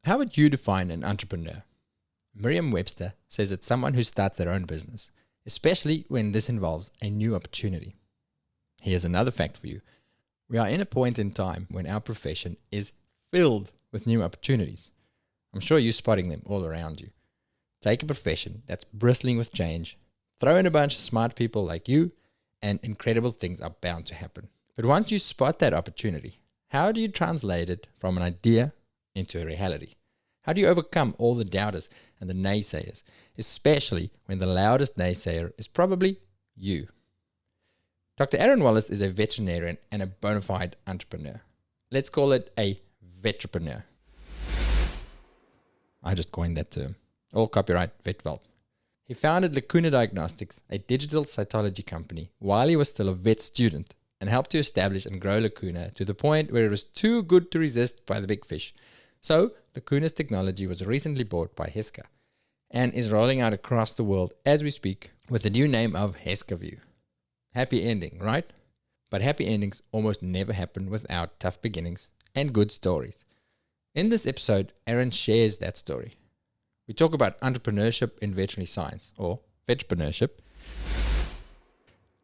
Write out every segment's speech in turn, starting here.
How would you define an entrepreneur? Mirian-Webster says it's someone who starts their own business, especially when this involves a new opportunity. Here's another fact for you. We are in a point in time when our profession is filled with new opportunities. I'm sure you're spotting them all around you. Take a profession that's bristling with change, throw in a bunch of smart people like you, and incredible things are bound to happen. But once you spot that opportunity, how do you translate it from an idea into a reality? How do you overcome all the doubters and the naysayers, especially when the loudest naysayer is probably you? Dr. Aaron Wallace is a veterinarian and a bona fide entrepreneur. Let's call it a vetrepreneur. I just coined that term. All copyright Vetveld. He founded Lacuna Diagnostics, a digital cytology company, while he was still a vet student, and helped to establish and grow Lacuna to the point where it was too good to resist by the big fish. So, Lacuna's technology was recently bought by Heska and is rolling out across the world as we speak with the new name of HeskaView. Happy ending, right? But happy endings almost never happen without tough beginnings and good stories. In this episode, Aaron shares that story. We talk about entrepreneurship in veterinary science, or vetrepreneurism,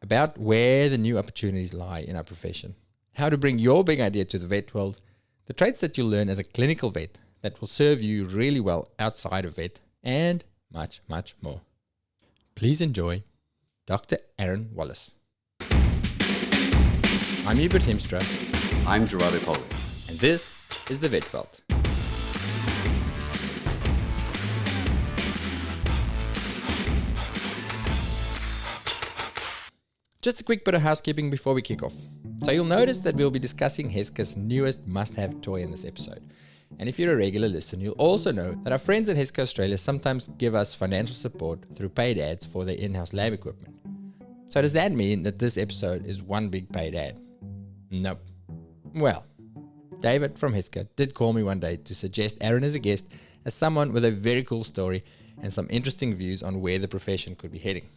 about where the new opportunities lie in our profession, how to bring your big idea to the vet world, the traits that you'll learn as a clinical vet that will serve you really well outside of vet, and much, much more. Please enjoy Dr. Aaron Wallace. I'm Hubert Hemstra. I'm Gerardo Poli. And this is the Vetveld. Just a quick bit of housekeeping before we kick off. So you'll notice that we'll be discussing Heska's newest must-have toy in this episode. And if you're a regular listener, you'll also know that our friends at Heska Australia sometimes give us financial support through paid ads for their in-house lab equipment. So does that mean that this episode is one big paid ad? Nope. Well, David from Heska did call me one day to suggest Aaron as a guest as someone with a very cool story and some interesting views on where the profession could be heading.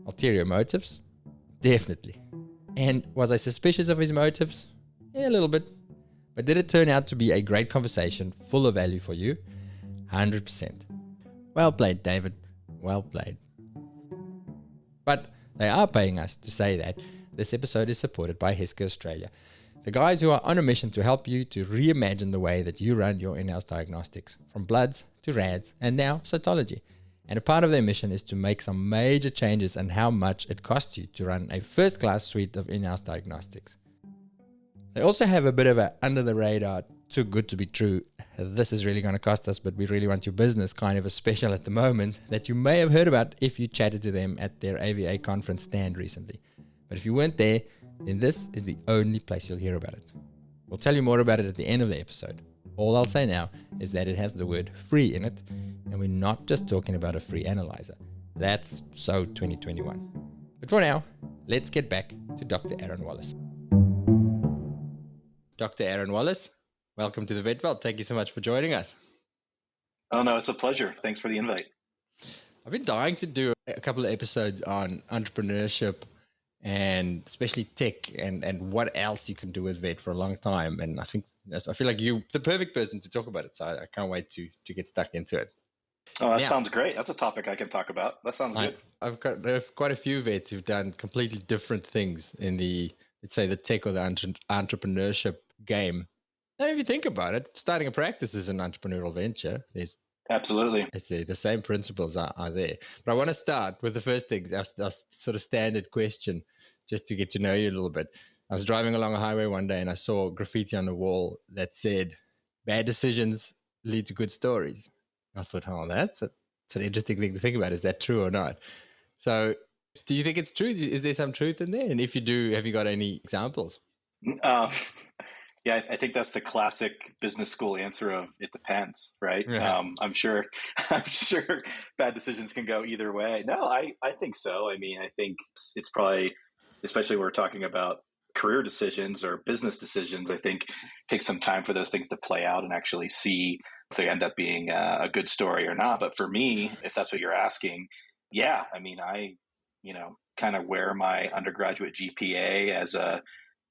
Ulterior motives? Definitely. And was I suspicious of his motives? Yeah, a little bit. But did it turn out to be a great conversation full of value for you? 100%. Well played, David. Well played. But they are paying us to say that this episode is supported by Heska Australia, the guys who are on a mission to help you to reimagine the way that you run your in-house diagnostics, from bloods to rads and now cytology. And a part of their mission is to make some major changes in how much it costs you to run a first-class suite of in-house diagnostics. They also have a bit of a under-the-radar, too good to be true, this is really going to cost us, but we really want your business kind of a special at the moment that you may have heard about if you chatted to them at their AVA conference stand recently. But if you weren't there, then this is the only place you'll hear about it. We'll tell you more about it at the end of the episode. All I'll say now is that it has the word free in it, and we're not just talking about a free analyzer. That's so 2021. But for now, let's get back to Dr. Aaron Wallace. Dr. Aaron Wallace, welcome to the Vetveld. Thank you so much for joining us. Oh, no, it's a pleasure. Thanks for the invite. I've been dying to do a couple of episodes on entrepreneurship and especially tech and what else you can do with vet for a long time. And I feel like you're the perfect person to talk about it. So I can't wait to get stuck into it. Oh, that sounds great. That's a topic I can talk about. That sounds good. There are quite a few vets who've done completely different things in the, let's say, the tech or the entrepreneurship game. And if you think about it, starting a practice is an entrepreneurial venture. Absolutely. It's the same principles are there. But I want to start with the first thing, our sort of standard question, just to get to know you a little bit. I was driving along a highway one day and I saw graffiti on the wall that said, "Bad decisions lead to good stories." I thought, that's an interesting thing to think about. Is that true or not? So do you think it's true? Is there some truth in there? And if you do, have you got any examples? Yeah, I think that's the classic business school answer of it depends, right? Yeah. I'm sure bad decisions can go either way. No, I think so. I mean, I think it's probably, especially when we're talking about career decisions or business decisions, I think it takes some time for those things to play out and actually see if they end up being a good story or not. But for me, if that's what you're asking, yeah, I mean, I kind of wear my undergraduate GPA as a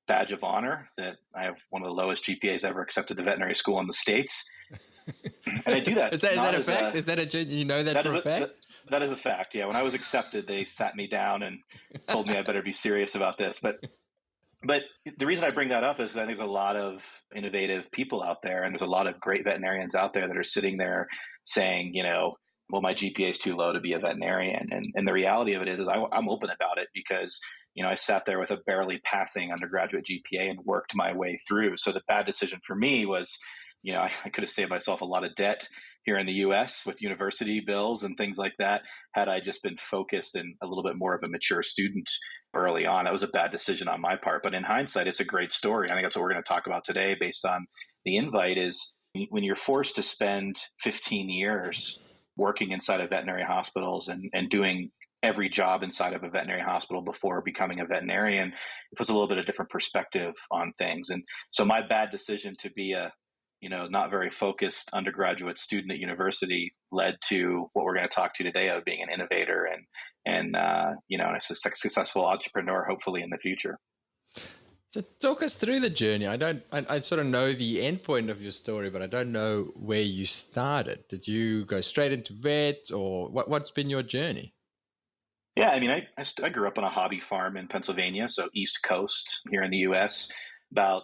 badge of honor that I have one of the lowest GPAs ever accepted to veterinary school in the States. And I do that. Is that a fact? Is that you know that for a fact? That is a fact. Yeah. When I was accepted, they sat me down and told me I better be serious about this. But the reason I bring that up is I think there's a lot of innovative people out there, and there's a lot of great veterinarians out there that are sitting there saying, well, my GPA is too low to be a veterinarian. And the reality of it is I'm open about it because, I sat there with a barely passing undergraduate GPA and worked my way through. So the bad decision for me was, I could have saved myself a lot of debt here in the US with university bills and things like that had I just been focused and a little bit more of a mature student early on. That was a bad decision on my part. But in hindsight, it's a great story. I think that's what we're going to talk about today based on the invite is when you're forced to spend 15 years working inside of veterinary hospitals and doing every job inside of a veterinary hospital before becoming a veterinarian, it puts a little bit of different perspective on things. And so my bad decision to be a not very focused undergraduate student at university led to what we're going to talk to today of being an innovator and a successful entrepreneur, hopefully in the future. So talk us through the journey. I sort of know the end point of your story, but I don't know where you started. Did you go straight into vet or what's been your journey? Yeah, I mean, I grew up on a hobby farm in Pennsylvania, so East Coast here in the U.S.,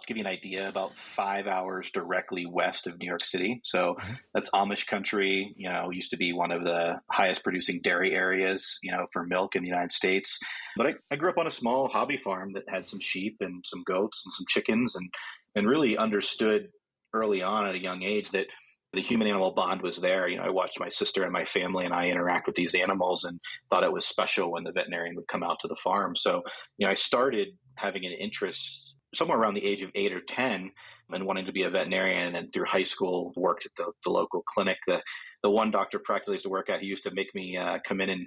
give you an idea, about 5 hours directly west of New York City. So that's Amish country, used to be one of the highest producing dairy areas, for milk in the United States. But I grew up on a small hobby farm that had some sheep and some goats and some chickens and really understood early on at a young age that the human animal bond was there. I watched my sister and my family and I interact with these animals and thought it was special when the veterinarian would come out to the farm. So, I started having an interest somewhere around the age of 8 or 10 and wanting to be a veterinarian, and through high school worked at the local clinic. The one doctor practice I used to work at, he used to make me come in and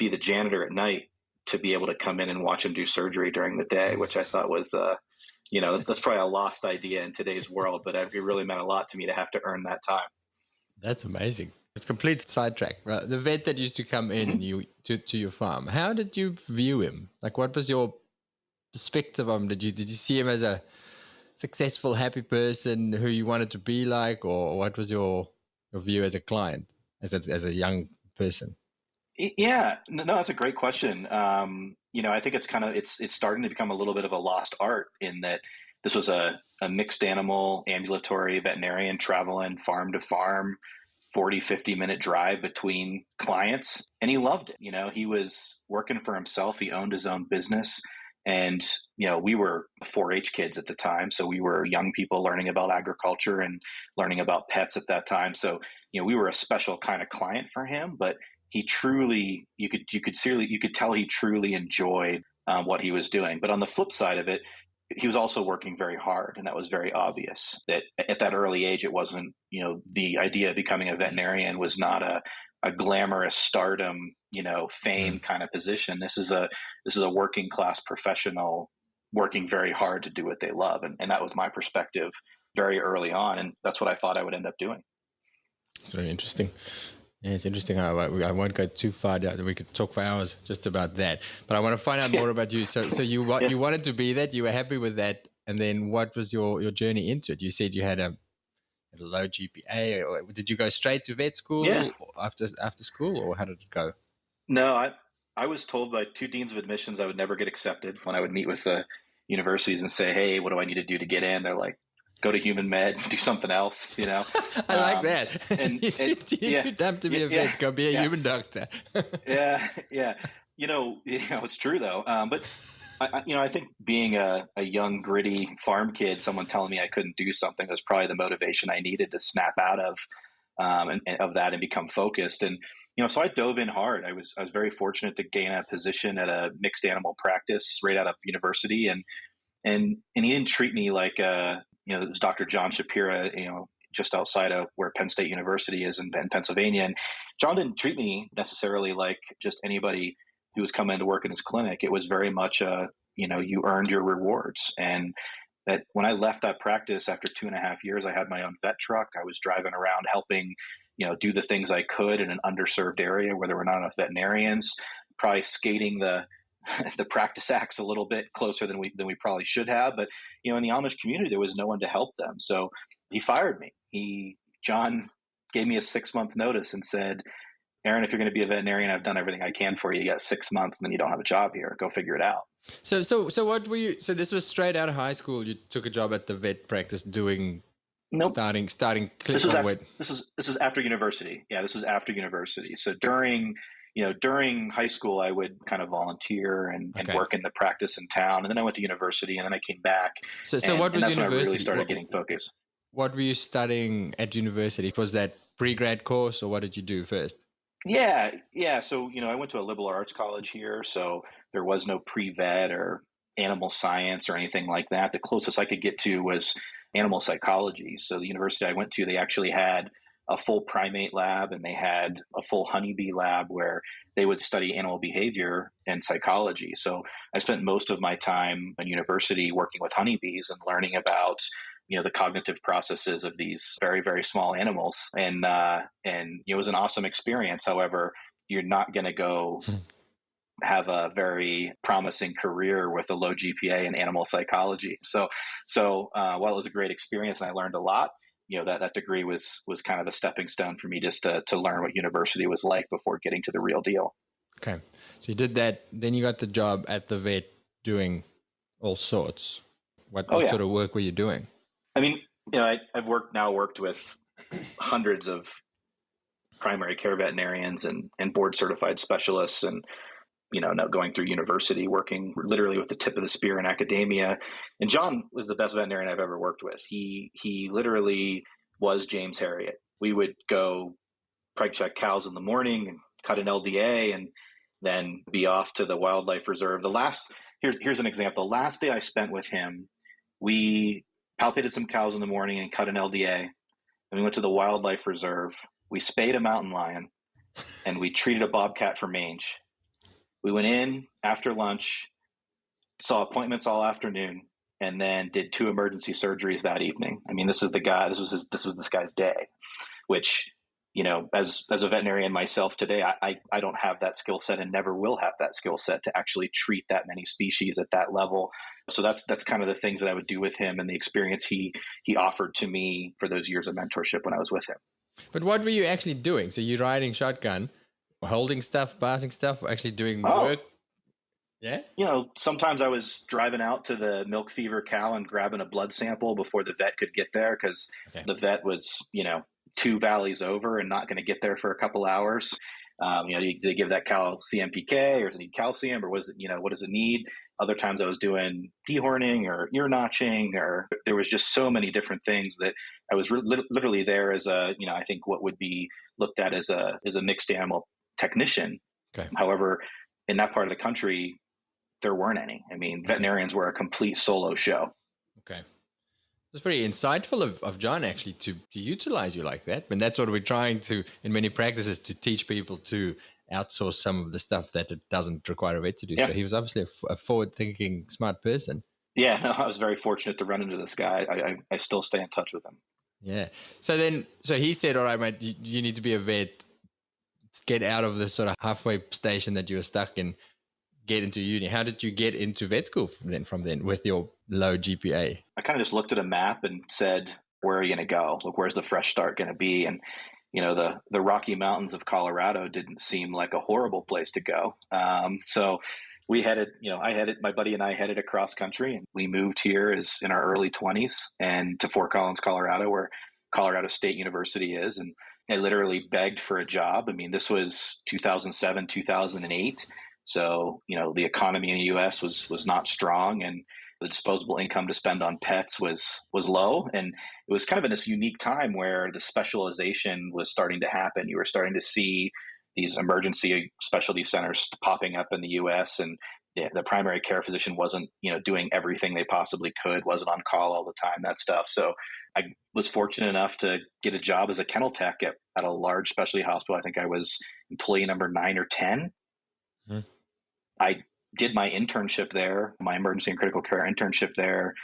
be the janitor at night to be able to come in and watch him do surgery during the day, which I thought was, that's probably a lost idea in today's world, but it really meant a lot to me to have to earn that time. That's amazing. It's complete sidetrack. The vet that used to come in and to your farm, how did you view him? Like, what was your perspective of him? Did you see him as a successful, happy person who you wanted to be like, or what was your view as a client, as a young person? Yeah, no, that's a great question. I think it's starting to become a little bit of a lost art in that this was a mixed animal ambulatory veterinarian traveling farm to farm, 40, 50-minute drive between clients. And he loved it. He was working for himself. He owned his own business. And, we were 4-H kids at the time. So we were young people learning about agriculture and learning about pets at that time. So, we were a special kind of client for him, but he truly, you could tell he truly enjoyed what he was doing. But on the flip side of it, he was also working very hard. And that was very obvious that at that early age, it wasn't, the idea of becoming a veterinarian was not a glamorous stardom, fame kind of position. This is a working class professional working very hard to do what they love. And that was my perspective very early on. And that's what I thought I would end up doing. It's very interesting. Yeah, it's interesting how I won't go too far down. We could talk for hours just about that. But I want to find out more about you. So you wanted to be that. You were happy with that. And then what was your journey into it? You said you had a low GPA. Or did you go straight to vet school after school, or how did it go? No, I was told by 2 deans of admissions I would never get accepted when I would meet with the universities and say, hey, what do I need to do to get in? They're like, go to human med, do something else, I like that. And, you're too dumb to be a vet. Go be a human doctor. Yeah. It's true though. But I think being a young, gritty farm kid, someone telling me I couldn't do something was probably the motivation I needed to snap out of that and become focused. And so I dove in hard. I was very fortunate to gain a position at a mixed animal practice right out of university, and he didn't treat me like it was Dr. John Shapira, just outside of where Penn State University is in Pennsylvania. And John didn't treat me necessarily like just anybody who was coming to work in his clinic. It was very much you earned your rewards. And that when I left that practice after 2.5 years, I had my own vet truck. I was driving around helping, do the things I could in an underserved area where there were not enough veterinarians, probably skating the practice acts a little bit closer than we probably should have. But, in the Amish community, there was no one to help them. So he fired me. John gave me a 6-month notice and said, Aaron, if you're going to be a veterinarian, I've done everything I can for you. You got 6 months and then you don't have a job here. Go figure it out. So what were you, so this was straight out of high school. You took a job at the vet practice doing, Nope. starting. This was after university. Yeah, this was after university. So during high school, I would kind of volunteer and work in the practice in town. And then I went to university and then I came back. So what was that's university? When I really started getting focused. What were you studying at university? Was that pre-grad course or what did you do first? Yeah. So, I went to a liberal arts college here. So there was no pre-vet or animal science or anything like that. The closest I could get to was animal psychology. So the university I went to, they actually had a full primate lab and they had a full honeybee lab where they would study animal behavior and psychology. So I spent most of my time in university working with honeybees and learning about the cognitive processes of these very, very small animals. And it was an awesome experience. However, you're not going to go have a very promising career with a low GPA in animal psychology. So while it was a great experience and I learned a lot, that degree was kind of a stepping stone for me just to learn what university was like before getting to the real deal. Okay. So you did that. Then you got the job at the vet doing all sorts. What sort of work were you doing? I mean, I've worked with hundreds of primary care veterinarians and board certified specialists and, now going through university, working literally with the tip of the spear in academia. And John was the best veterinarian I've ever worked with. He literally was James Harriet. We would go preg check cows in the morning and cut an LDA and then be off to the wildlife reserve. Here's an example. The last day I spent with him, we palpated some cows in the morning and cut an LDA. And we went to the wildlife reserve. We spayed a mountain lion and we treated a bobcat for mange. We went in after lunch, saw appointments all afternoon, and then did 2 emergency surgeries that evening. I mean, this was this guy's day, which, as a veterinarian myself today, I don't have that skill set and never will have that skill set to actually treat that many species at that level. So that's kind of the things that I would do with him and the experience he offered to me for those years of mentorship when I was with him. But what were you actually doing? So you're riding shotgun, holding stuff, passing stuff, actually doing work? Yeah. Sometimes I was driving out to the milk fever cow and grabbing a blood sample before the vet could get there because the vet was, 2 valleys over and not going to get there for a couple hours. Did they give that cow CMPK or does it need calcium or what does it need? Other times I was doing dehorning or ear notching, or there was just so many different things that I was literally there as I think what would be looked at as a mixed animal technician. Okay. However, in that part of the country, there weren't any. I mean, veterinarians were a complete solo show. Okay. It's very insightful of John actually to utilize you like that. And that's what we're trying to, in many practices, to teach people to outsource some of the stuff that it doesn't require a vet to do. Yeah. So he was obviously a forward-thinking, smart person. Yeah, no, I was very fortunate to run into this guy. I still stay in touch with him. Yeah. So he said, all right, mate, you need to be a vet, get out of this sort of halfway station that you were stuck in, get into uni. How did you get into vet school from then with your low GPA? I kind of just looked at a map and said, where are you going to go? Like, where's the fresh start going to be? And, the Rocky Mountains of Colorado didn't seem like a horrible place to go. So we headed, my buddy and I headed across country and we moved here in our early 20s and to Fort Collins, Colorado, where Colorado State University is. And I literally begged for a job. I mean, this was 2007, 2008. So, the economy in the U.S. was not strong and the disposable income to spend on pets was low. And it was kind of in this unique time where the specialization was starting to happen. You were starting to see these emergency specialty centers popping up in the U.S. and the primary care physician wasn't, doing everything they possibly could, wasn't on call all the time, that stuff. So I was fortunate enough to get a job as a kennel tech at a large specialty hospital. I think I was employee number 9 or 10. Mm-hmm. I did my internship there, my emergency and critical care internship there,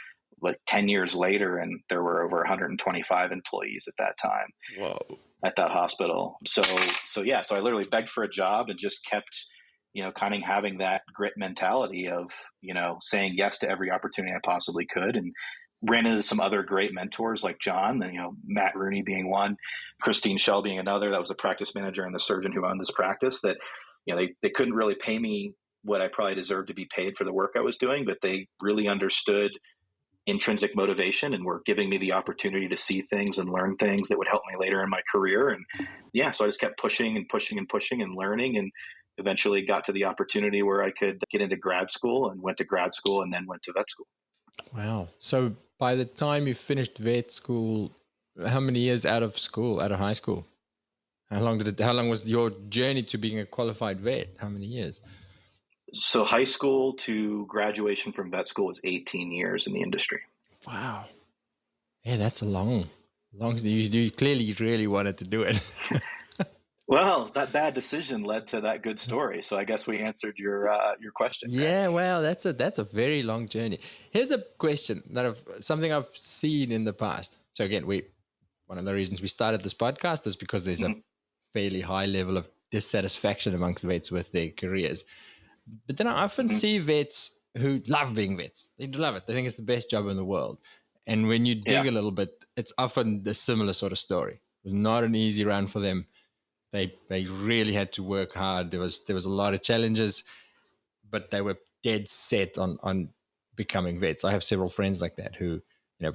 like 10 years later, and there were over 125 employees at that time. Whoa. At that hospital. So I literally begged for a job and just kept, kind of having that grit mentality of, saying yes to every opportunity I possibly could. And ran into some other great mentors like John, and, Matt Rooney being one, Christine Shell being another. That was a practice manager and the surgeon who owned this practice. That, they couldn't really pay me what I probably deserved to be paid for the work I was doing, but they really understood intrinsic motivation and were giving me the opportunity to see things and learn things that would help me later in my career. And yeah, so I just kept pushing and pushing and pushing and learning, and eventually got to the opportunity where I could get into grad school, and went to grad school and then went to vet school. Wow. So by the time you finished vet school, how many years out of high school? How long was your journey to being a qualified vet? How many years? So high school to graduation from vet school was 18 years in the industry. Wow. Yeah, that's a long, you clearly really wanted to do it. Well, that bad decision led to that good story. So I guess we answered your question. Yeah, well, that's a very long journey. Here's a question something I've seen in the past. So again, one of the reasons we started this podcast is because there's a fairly high level of dissatisfaction amongst vets with their careers. But then I often see vets who love being vets. They love it. They think it's the best job in the world. And when you dig a little bit, it's often the similar sort of story. It was not an easy run for them. They really had to work hard. There was a lot of challenges, but they were dead set on becoming vets. I have several friends like that who,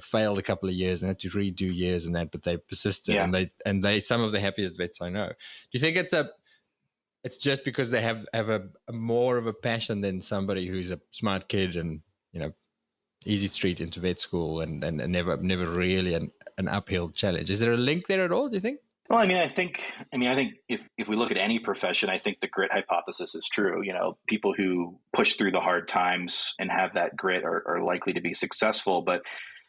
failed a couple of years and had to redo years and that, but they persisted, and they some of the happiest vets I know. Do you think it's just because they have a more of a passion than somebody who's a smart kid and, easy street into vet school and never really an uphill challenge? Is there a link there at all, do you think? Well, I think if we look at any profession, I think the grit hypothesis is true. People who push through the hard times and have that grit are likely to be successful. But,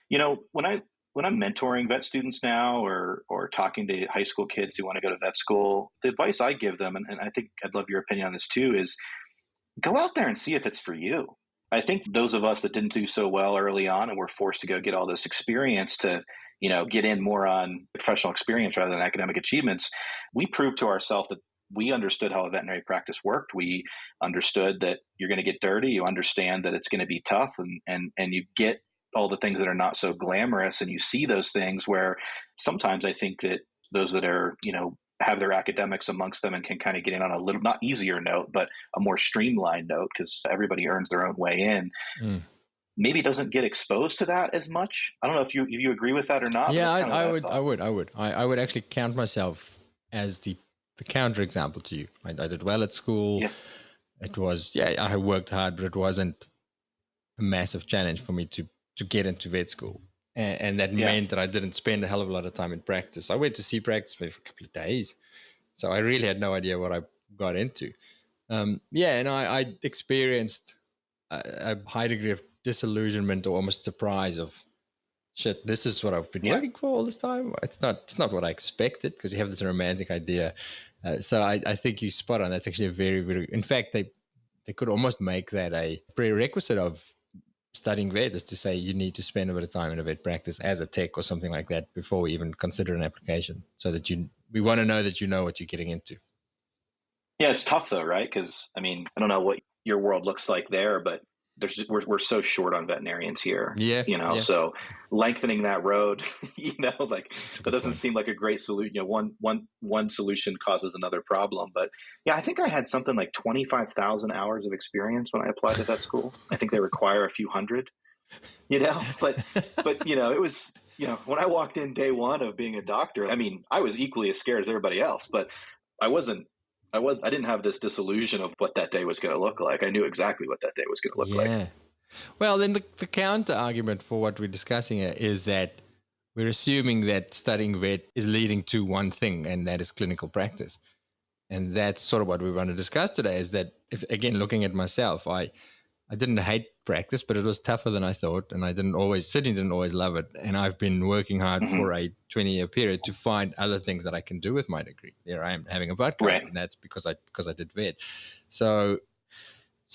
when I'm mentoring vet students now or talking to high school kids who want to go to vet school, the advice I give them, and I think I'd love your opinion on this too, is go out there and see if it's for you. I think those of us that didn't do so well early on and were forced to go get all this experience to, get in more on professional experience rather than academic achievements, we proved to ourselves that we understood how a veterinary practice worked. We understood that you're going to get dirty. You understand that it's going to be tough, and you get all the things that are not so glamorous, and you see those things where sometimes I think that those that are, have their academics amongst them and can kind of get in on a little, not easier note, but a more streamlined note, because everybody earns their own way in. Maybe doesn't get exposed to that as much. I don't know if you agree with that or not. Yeah, I would. I would actually count myself as the counter example to you. I did well at school. Yeah. It was, I worked hard, but it wasn't a massive challenge for me to get into vet school. And that meant that I didn't spend a hell of a lot of time in practice. I went to see practice for a couple of days. So I really had no idea what I got into. And I experienced a high degree of disillusionment or almost surprise of, shit, this is what I've been working for all this time. It's not what I expected, because you have this romantic idea. So I think you're spot on. That's actually a very, very, in fact, they could almost make that a prerequisite of studying vet, is to say you need to spend a bit of time in a vet practice as a tech or something like that before we even consider an application, so that we want to know that you know what you're getting into. Yeah, it's tough though, right? Because I don't know what your world looks like there, but we're so short on veterinarians here. So lengthening that road, that doesn't seem like a great solution. One solution causes another problem. But I think I had something like 25,000 hours of experience when I applied to vet school. I think they require a few hundred, but it was, when I walked in day one of being a doctor, I was equally as scared as everybody else, but I didn't have this disillusion of what that day was going to look like. I knew exactly what that day was going to look like. Yeah. Well, then the counter argument for what we're discussing here is that we're assuming that studying vet is leading to one thing, and that is clinical practice. And that's sort of what we want to discuss today, is that, again, looking at myself, I didn't hate practice, but it was tougher than I thought. And I didn't always love it. And I've been working hard for a 20-year period to find other things that I can do with my degree. There I am having a podcast, and that's because I did vet. So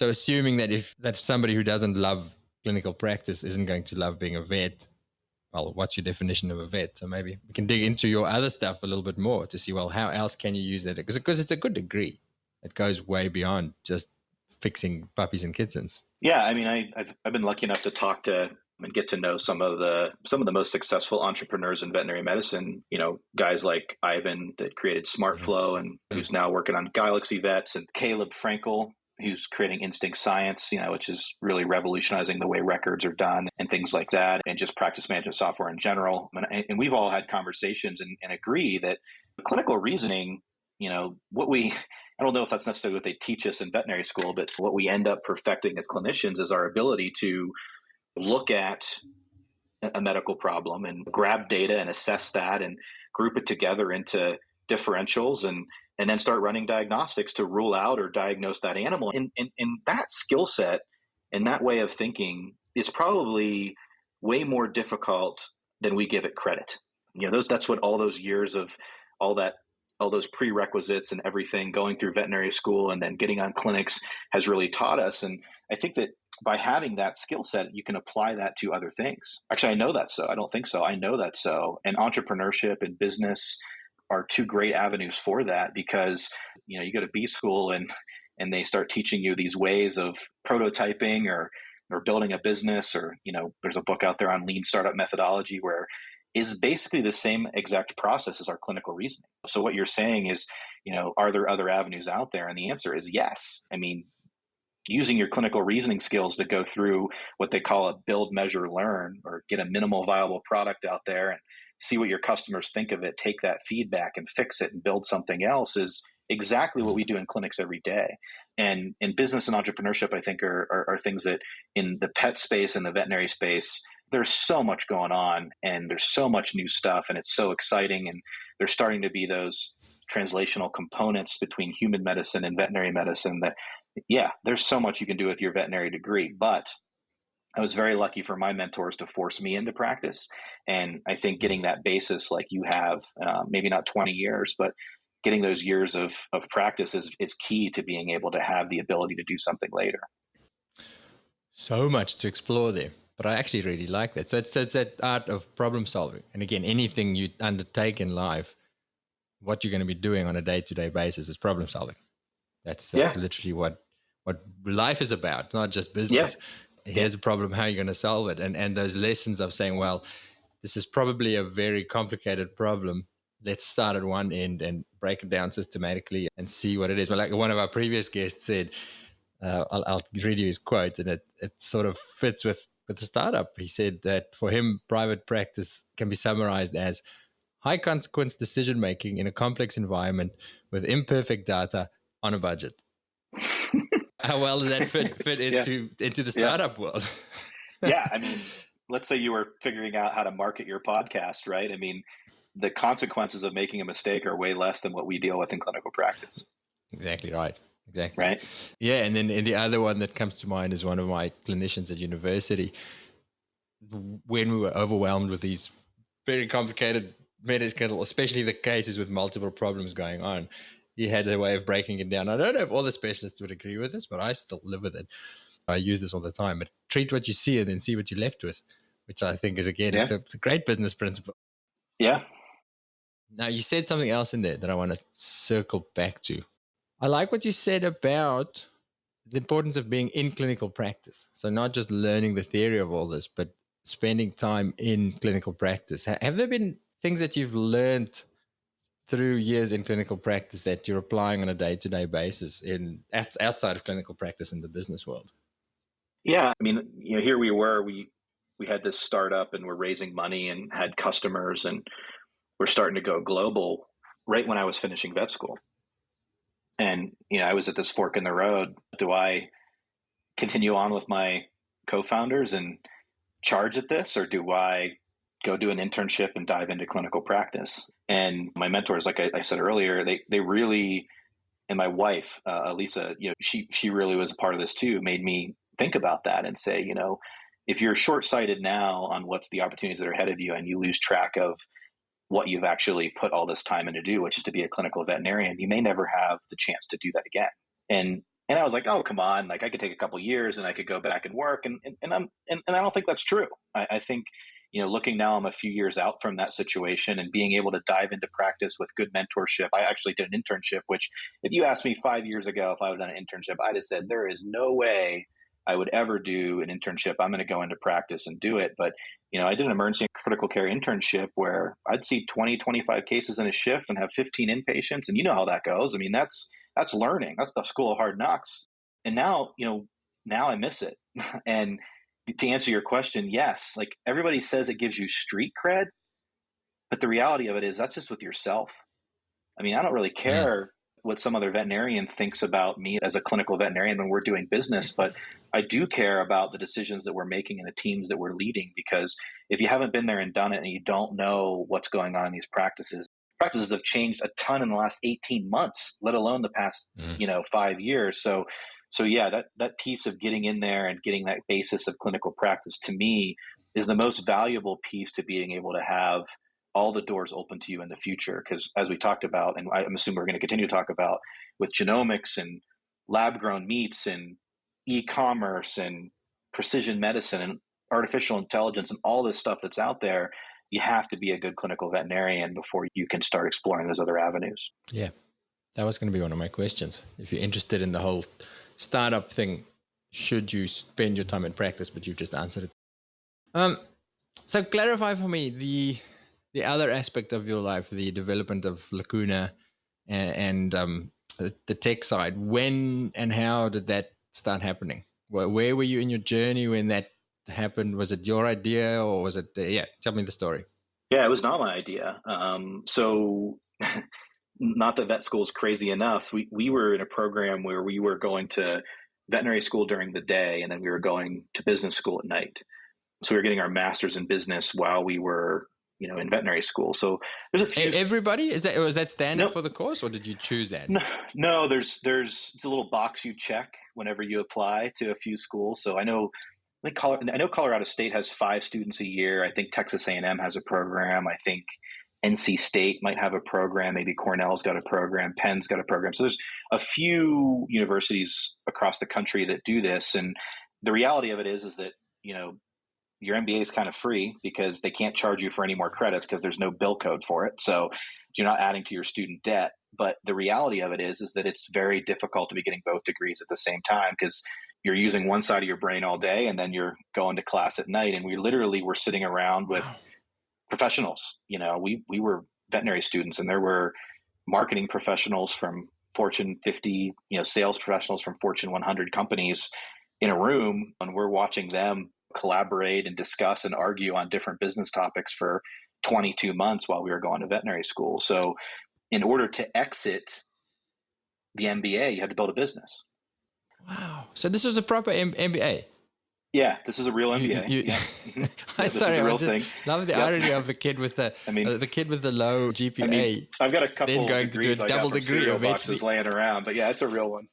assuming that somebody who doesn't love clinical practice isn't going to love being a vet, well, what's your definition of a vet? So maybe we can dig into your other stuff a little bit more to see, well, how else can you use that? Because it's a good degree. It goes way beyond just fixing puppies and kittens. Yeah, I've been lucky enough to talk to and get to know some of the most successful entrepreneurs in veterinary medicine. Guys like Ivan that created SmartFlow and who's now working on Galaxy Vets, and Caleb Frankel, who's creating Instinct Science, which is really revolutionizing the way records are done and things like that, and just practice management software in general. And we've all had conversations and agree that clinical reasoning, I don't know if that's necessarily what they teach us in veterinary school, but what we end up perfecting as clinicians is our ability to look at a medical problem and grab data and assess that and group it together into differentials and then start running diagnostics to rule out or diagnose that animal. And that skill set and that way of thinking is probably way more difficult than we give it credit. That's what all those years of all those prerequisites and everything going through veterinary school and then getting on clinics has really taught us. And I think that by having that skill set, you can apply that to other things. Actually, I know that's so. I don't think so. I know that's so. And entrepreneurship and business are two great avenues for that, because you go to B school and they start teaching you these ways of prototyping or building a business, or there's a book out there on lean startup methodology where is basically the same exact process as our clinical reasoning. So what you're saying is, are there other avenues out there? And the answer is yes. I mean, using your clinical reasoning skills to go through what they call a build, measure, learn, or get a minimal viable product out there and see what your customers think of it, take that feedback and fix it and build something else, is exactly what we do in clinics every day. And in business and entrepreneurship, I think are things that in the pet space and the veterinary space, there's so much going on and there's so much new stuff and it's so exciting. And there's starting to be those translational components between human medicine and veterinary medicine that, there's so much you can do with your veterinary degree. But I was very lucky for my mentors to force me into practice. And I think getting that basis like you have, maybe not 20 years, but getting those years of practice is key to being able to have the ability to do something later. So much to explore there, but I actually really like that. So it's that art of problem solving. And again, anything you undertake in life, what you're going to be doing on a day-to-day basis is problem solving. That's literally what life is about, not just business. Here's a problem, how are you going to solve it? And those lessons of saying, well, this is probably a very complicated problem. Let's start at one end and break it down systematically and see what it is. Well, like one of our previous guests said, I'll read you his quote, and it sort of fits with the startup. He said that for him, private practice can be summarized as high consequence decision making in a complex environment with imperfect data on a budget. How well does that fit into the startup world? I mean, let's say you were figuring out how to market your podcast, right? I mean, the consequences of making a mistake are way less than what we deal with in clinical practice. Exactly right. Exactly. Right. Yeah. And then the other one that comes to mind is one of my clinicians at university. When we were overwhelmed with these very complicated medical, especially the cases with multiple problems going on, he had a way of breaking it down. I don't know if all the specialists would agree with this, but I still live with it. I use this all the time, but treat what you see and then see what you're left with, which I think is, again, it's a great business principle. Yeah. Now, you said something else in there that I want to circle back to. I like what you said about the importance of being in clinical practice. So not just learning the theory of all this, but spending time in clinical practice. Have there been things that you've learned through years in clinical practice that you're applying on a day-to-day basis outside of clinical practice in the business world? Yeah. I mean, here we were, we had this startup and we're raising money and had customers and we're starting to go global right when I was finishing vet school. And, I was at this fork in the road. Do I continue on with my co-founders and charge at this, or do I go do an internship and dive into clinical practice? And my mentors, like I said earlier, they really, and my wife, Elisa, she really was a part of this too, made me think about that and say, if you're short-sighted now on what's the opportunities that are ahead of you and you lose track of what you've actually put all this time in to do, which is to be a clinical veterinarian, you may never have the chance to do that again. And I was like, oh, come on, like I could take a couple of years and I could go back and work. And I don't think that's true. I think, looking now, I'm a few years out from that situation and being able to dive into practice with good mentorship. I actually did an internship, which if you asked me 5 years ago, if I would have done an internship, I'd have said, there is no way I would ever do an internship. I'm going to go into practice and do it. But, I did an emergency critical care internship where I'd see 20, 25 cases in a shift and have 15 inpatients. And you know how that goes. I mean, that's learning. That's the school of hard knocks. And now, now I miss it. And to answer your question, yes, like everybody says it gives you street cred, but the reality of it is that's just with yourself. I mean, I don't really care what some other veterinarian thinks about me as a clinical veterinarian when we're doing business, but I do care about the decisions that we're making and the teams that we're leading, because if you haven't been there and done it and you don't know what's going on in these practices have changed a ton in the last 18 months, let alone the past, 5 years. So yeah, that piece of getting in there and getting that basis of clinical practice to me is the most valuable piece to being able to have all the doors open to you in the future. Because as we talked about, and I'm assuming we're going to continue to talk about with genomics and lab grown meats and e-commerce and precision medicine and artificial intelligence and all this stuff that's out there, you have to be a good clinical veterinarian before you can start exploring those other avenues. Yeah, that was going to be one of my questions. If you're interested in the whole startup thing, should you spend your time in practice? But you've just answered it. So clarify for me the other aspect of your life, the development of Lacuna and the tech side. When and how did that start happening? Where were you in your journey when that happened? Was it your idea or was it, tell me the story. Yeah, it was not my idea. So not that vet school is crazy enough. We were in a program where we were going to veterinary school during the day, and then we were going to business school at night. So we were getting our master's in business while we were, in veterinary school. So there's a few. Everybody, was that standard for the course, or did you choose that? No, there's it's a little box you check whenever you apply to a few schools. So I know Colorado State has 5 students a year. I think Texas A&M has a program. I think NC State might have a program. Maybe Cornell's got a program. Penn's got a program. So there's a few universities across the country that do this. And the reality of it is that, your MBA is kind of free because they can't charge you for any more credits because there's no bill code for it. So you're not adding to your student debt. But the reality of it is that it's very difficult to be getting both degrees at the same time, because you're using one side of your brain all day and then you're going to class at night. And we literally were sitting around with professionals. We were veterinary students, and there were marketing professionals from Fortune 50, sales professionals from Fortune 100 companies in a room, and we're watching them collaborate and discuss and argue on different business topics for 22 months while we were going to veterinary school. So in order to exit the MBA, you had to build a business. Wow. So this was a proper MBA. Yeah, this is a real MBA. I'm sorry, I just love the irony of the kid with the low GPA. I've got a couple then going degrees to do a double degree of boxes laying around, but yeah, it's a real one.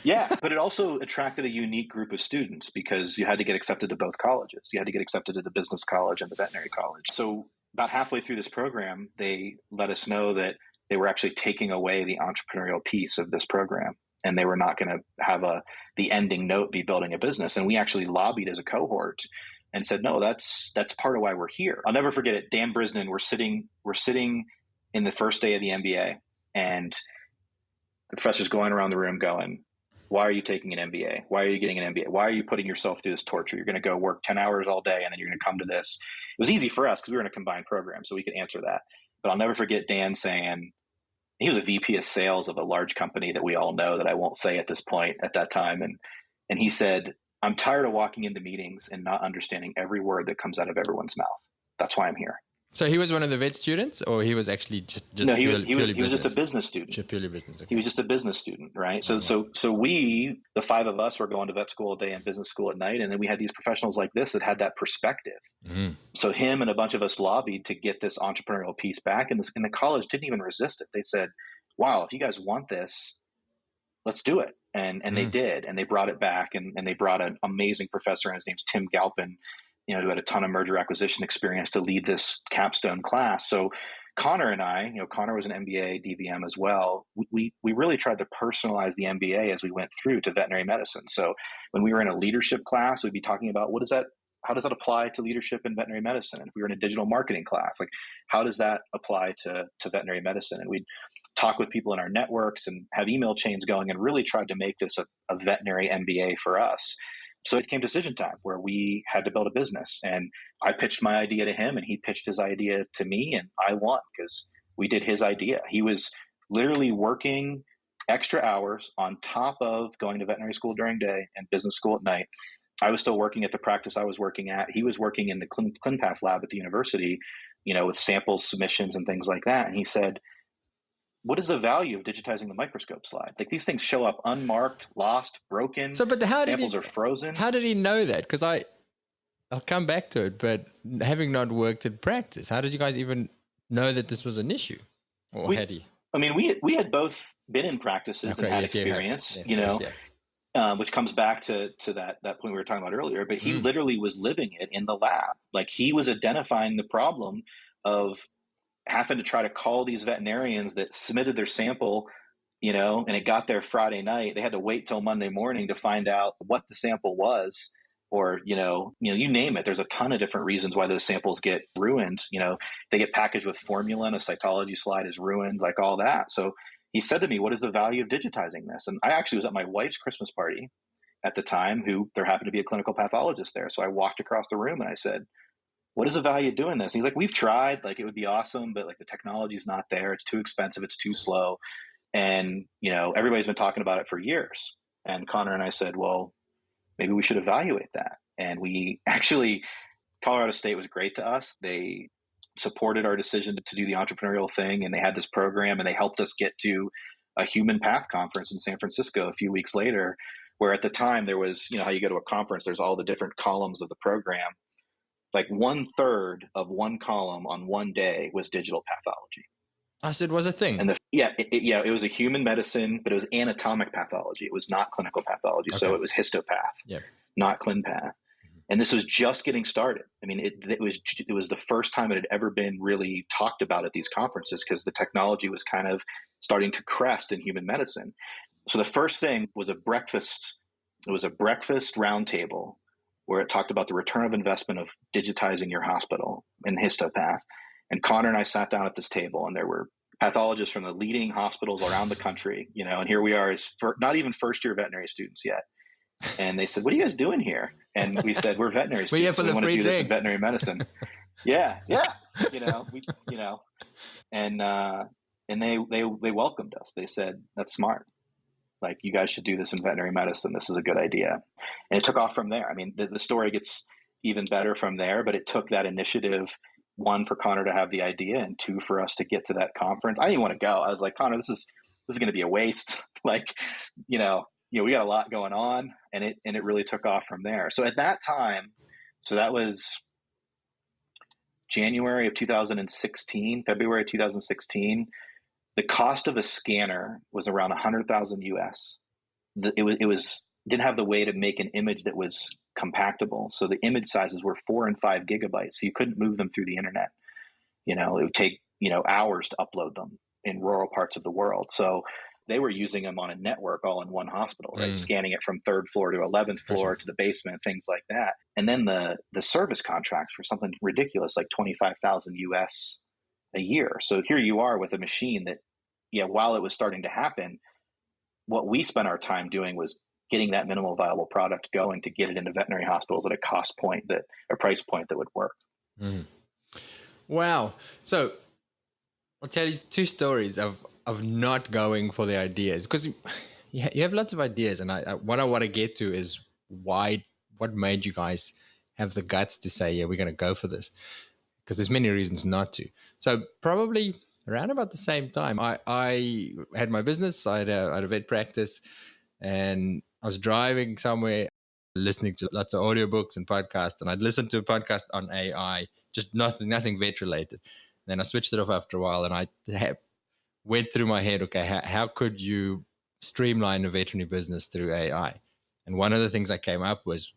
Yeah, but it also attracted a unique group of students because you had to get accepted to both colleges. You had to get accepted to the business college and the veterinary college. So about halfway through this program, they let us know that they were actually taking away the entrepreneurial piece of this program, and they were not going to have the ending note be building a business. And we actually lobbied as a cohort and said, no, that's part of why we're here. I'll never forget it. Dan Brisnan, we're sitting in the first day of the MBA, and the professor's going around the room going, why are you taking an MBA? Why are you getting an MBA? Why are you putting yourself through this torture? You're going to go work 10 hours all day, and then you're going to come to this. It was easy for us because we were in a combined program, so we could answer that. But I'll never forget Dan saying, he was a VP of sales of a large company that we all know that I won't say at this point at that time. And he said, I'm tired of walking into meetings and not understanding every word that comes out of everyone's mouth. That's why I'm here. So he was one of the vet students, or he was actually just no, he was just a business student. Just purely business. Okay. He was just a business student, right? So we, the 5 of us, were going to vet school a day and business school at night, and then we had these professionals like this that had that perspective. Mm-hmm. So him and a bunch of us lobbied to get this entrepreneurial piece back, and the college didn't even resist it. They said, "Wow, if you guys want this, let's do it." And they did, and they brought it back, and they brought an amazing professor, and his name's Tim Galpin, who had a ton of merger acquisition experience to lead this capstone class. So Connor and I, Connor was an MBA DVM as well. We really tried to personalize the MBA as we went through to veterinary medicine. So when we were in a leadership class, we'd be talking about how does that apply to leadership in veterinary medicine? And if we were in a digital marketing class, like how does that apply to veterinary medicine? And we'd talk with people in our networks and have email chains going and really tried to make this a veterinary MBA for us. So it came decision time where we had to build a business, and I pitched my idea to him and he pitched his idea to me, and I won because we did his idea. He was literally working extra hours on top of going to veterinary school during day and business school at night. I was still working at the practice I was working at. He was working in the ClinPath lab at the university, with samples, submissions, and things like that. And he said, what is the value of digitizing the microscope slide? Like, these things show up unmarked, lost, broken. So, but samples are frozen. How did he know that? Because I'll come back to it, but having not worked in practice, how did you guys even know that this was an issue? Or had he? I mean, we had both been in practices and had experience, which comes back to that point we were talking about earlier. But he literally was living it in the lab. Like, he was identifying the problem of having to try to call these veterinarians that submitted their sample, and it got there Friday night. They had to wait till Monday morning to find out what the sample was, or, you name it. There's a ton of different reasons why those samples get ruined. They get packaged with formula and a cytology slide is ruined, like all that. So he said to me, what is the value of digitizing this? And I actually was at my wife's Christmas party at the time, there happened to be a clinical pathologist there. So I walked across the room and I said, what is the value of doing this? And he's like, we've tried, like, it would be awesome, but like the technology's not there. It's too expensive. It's too slow. And, everybody's been talking about it for years. And Connor and I said, well, maybe we should evaluate that. And we actually, Colorado State was great to us. They supported our decision to do the entrepreneurial thing. And they had this program, and they helped us get to a Human Path conference in San Francisco a few weeks later, where at the time there was, how you go to a conference, there's all the different columns of the program. Like 1/3 of one column on one day was digital pathology. I said, was a thing. And it was a human medicine, but it was anatomic pathology. It was not clinical pathology. Okay. So it was histopath, not ClinPath. And this was just getting started. I mean, it was the first time it had ever been really talked about at these conferences, because the technology was kind of starting to crest in human medicine. So the first thing was a breakfast. It was a breakfast roundtable where it talked about the return of investment of digitizing your hospital in histopath. And Connor and I sat down at this table, and there were pathologists from the leading hospitals around the country, and here we are as not even first-year veterinary students yet. And they said, what are you guys doing here? And we said, we're veterinary students. We want to do this in veterinary medicine. Yeah. And they welcomed us. They said, that's smart. Like, you guys should do this in veterinary medicine. This is a good idea. And it took off from there. I mean, the story gets even better from there, but it took that initiative, one, for Connor to have the idea, and two, for us to get to that conference. I didn't want to go. I was like, Connor, this is going to be a waste. Like, we got a lot going on, and it really took off from there. So at that time, that was February of 2016, the cost of a scanner was around 100,000 US. It didn't have the way to make an image that was compactable. So the image sizes were 4 and 5 gigabytes. So you couldn't move them through the internet. It would take, hours to upload them in rural parts of the world. So they were using them on a network all in one hospital, right? Scanning it from 3rd floor to 11th floor to the basement, things like that. And then the service contracts were something ridiculous, like 25,000 US a year. So here you are with a machine that, while it was starting to happen, what we spent our time doing was getting that minimal viable product going to get it into veterinary hospitals at a price point that would work. Wow. So I'll tell you 2 stories of not going for the ideas, because you have lots of ideas. And what I want to get to is what made you guys have the guts to say, we're going to go for this? Because there's many reasons not to. So probably around about the same time, I had my business. I had a vet practice, and I was driving somewhere, listening to lots of audiobooks and podcasts. And I'd listened to a podcast on AI, just nothing vet related. Then I switched it off after a while, and I went through my head, okay, how could you streamline a veterinary business through AI? And one of the things I came up was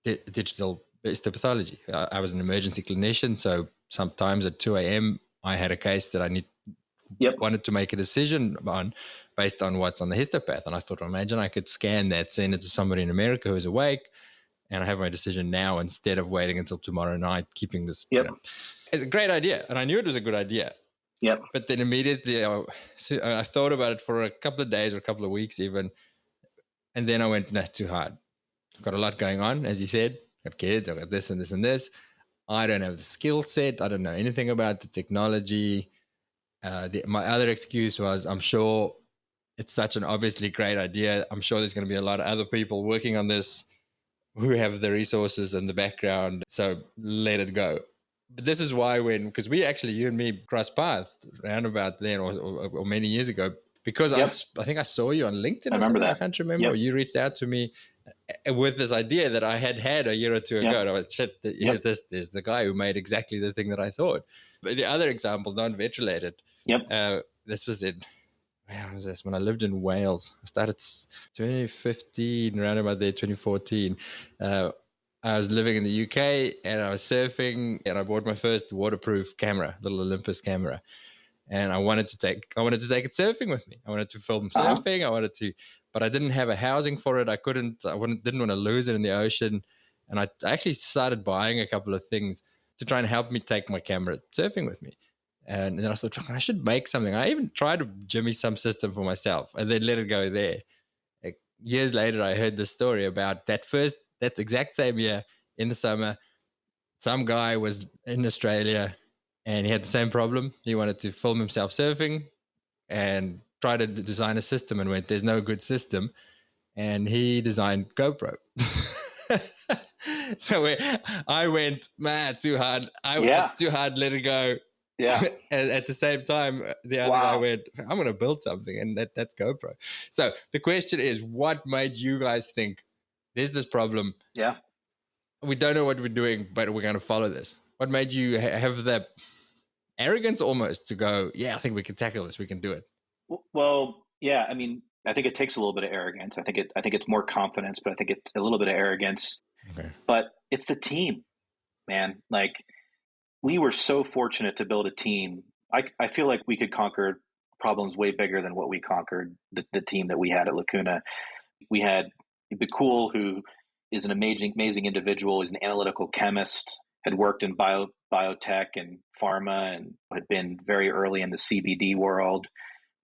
digital histopathology. I was an emergency clinician, so sometimes at 2 a.m. I had a case that I wanted to make a decision on based on what's on the histopath. And I thought, imagine I could scan that, send it to somebody in America who's awake, and I have my decision now instead of waiting until tomorrow night, keeping this. It's a great idea, and I knew it was a good idea. But then immediately I thought about it for a couple of days or a couple of weeks even. And then I went, nah, too hard. I've got a lot going on, as you said. I've got kids, I've got this and this and this. I don't have the skill set. I don't know anything about the technology. My other excuse was, I'm sure it's such an obviously great idea. I'm sure there's going to be a lot of other people working on this who have the resources and the background. So let it go. But this is why because we actually, you and me crossed paths around about then or many years ago, because I think I saw you on LinkedIn or something. I can't remember. Or you reached out to me with this idea that I had a year or two ago. And I was, shit, there's the guy who made exactly the thing that I thought. But the other example, non-vet related, this was in, where was this? When I lived in Wales. I started 2015, around about there, 2014. I was living in the UK and I was surfing, and I bought my first waterproof camera, little Olympus camera. And I wanted to take it surfing with me. I wanted to film surfing. But I didn't have a housing for it. Didn't want to lose it in the ocean. And I actually started buying a couple of things to try and help me take my camera surfing with me. And then I thought, I should make something. I even tried to jimmy some system for myself and then let it go there. Like, years later, I heard this story about that exact same year in the summer. Some guy was in Australia and he had the same problem. He wanted to film himself surfing and tried to design a system and went, there's no good system. And he designed GoPro. So I went, man, too hard. It's too hard. Let it go. Yeah. And at the same time, the other guy went, I'm going to build something. And that's GoPro. So the question is, what made you guys think there's this problem? Yeah. We don't know what we're doing, but we're going to follow this. What made you have the arrogance almost to go, yeah, I think we can tackle this. We can do it. Well, yeah. I mean, I think it takes a little bit of arrogance. I think it's more confidence, but I think it's a little bit of arrogance. Okay. But it's the team, man. Like, we were so fortunate to build a team. I feel like we could conquer problems way bigger than what we conquered, the team that we had at Lacuna. We had Bakul, who is an amazing individual. He's an analytical chemist, had worked in biotech and pharma, and had been very early in the CBD world,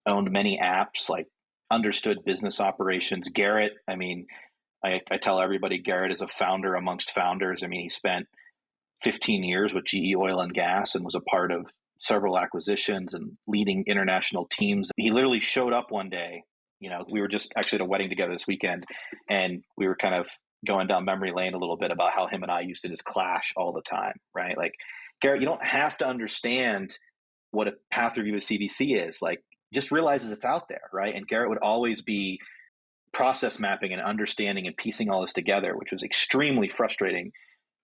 owned many apps, like understood business operations. Garrett, I mean, I tell everybody Garrett is a founder amongst founders. I mean, he spent 15 years with GE Oil and Gas and was a part of several acquisitions and leading international teams. He literally showed up one day. We were just actually at a wedding together this weekend, and we were kind of going down memory lane a little bit about how him and I used to just clash all the time, right? Like, Garrett, you don't have to understand what a path review of CBC is. Like, just realizes it's out there, right? And Garrett would always be process mapping and understanding and piecing all this together, which was extremely frustrating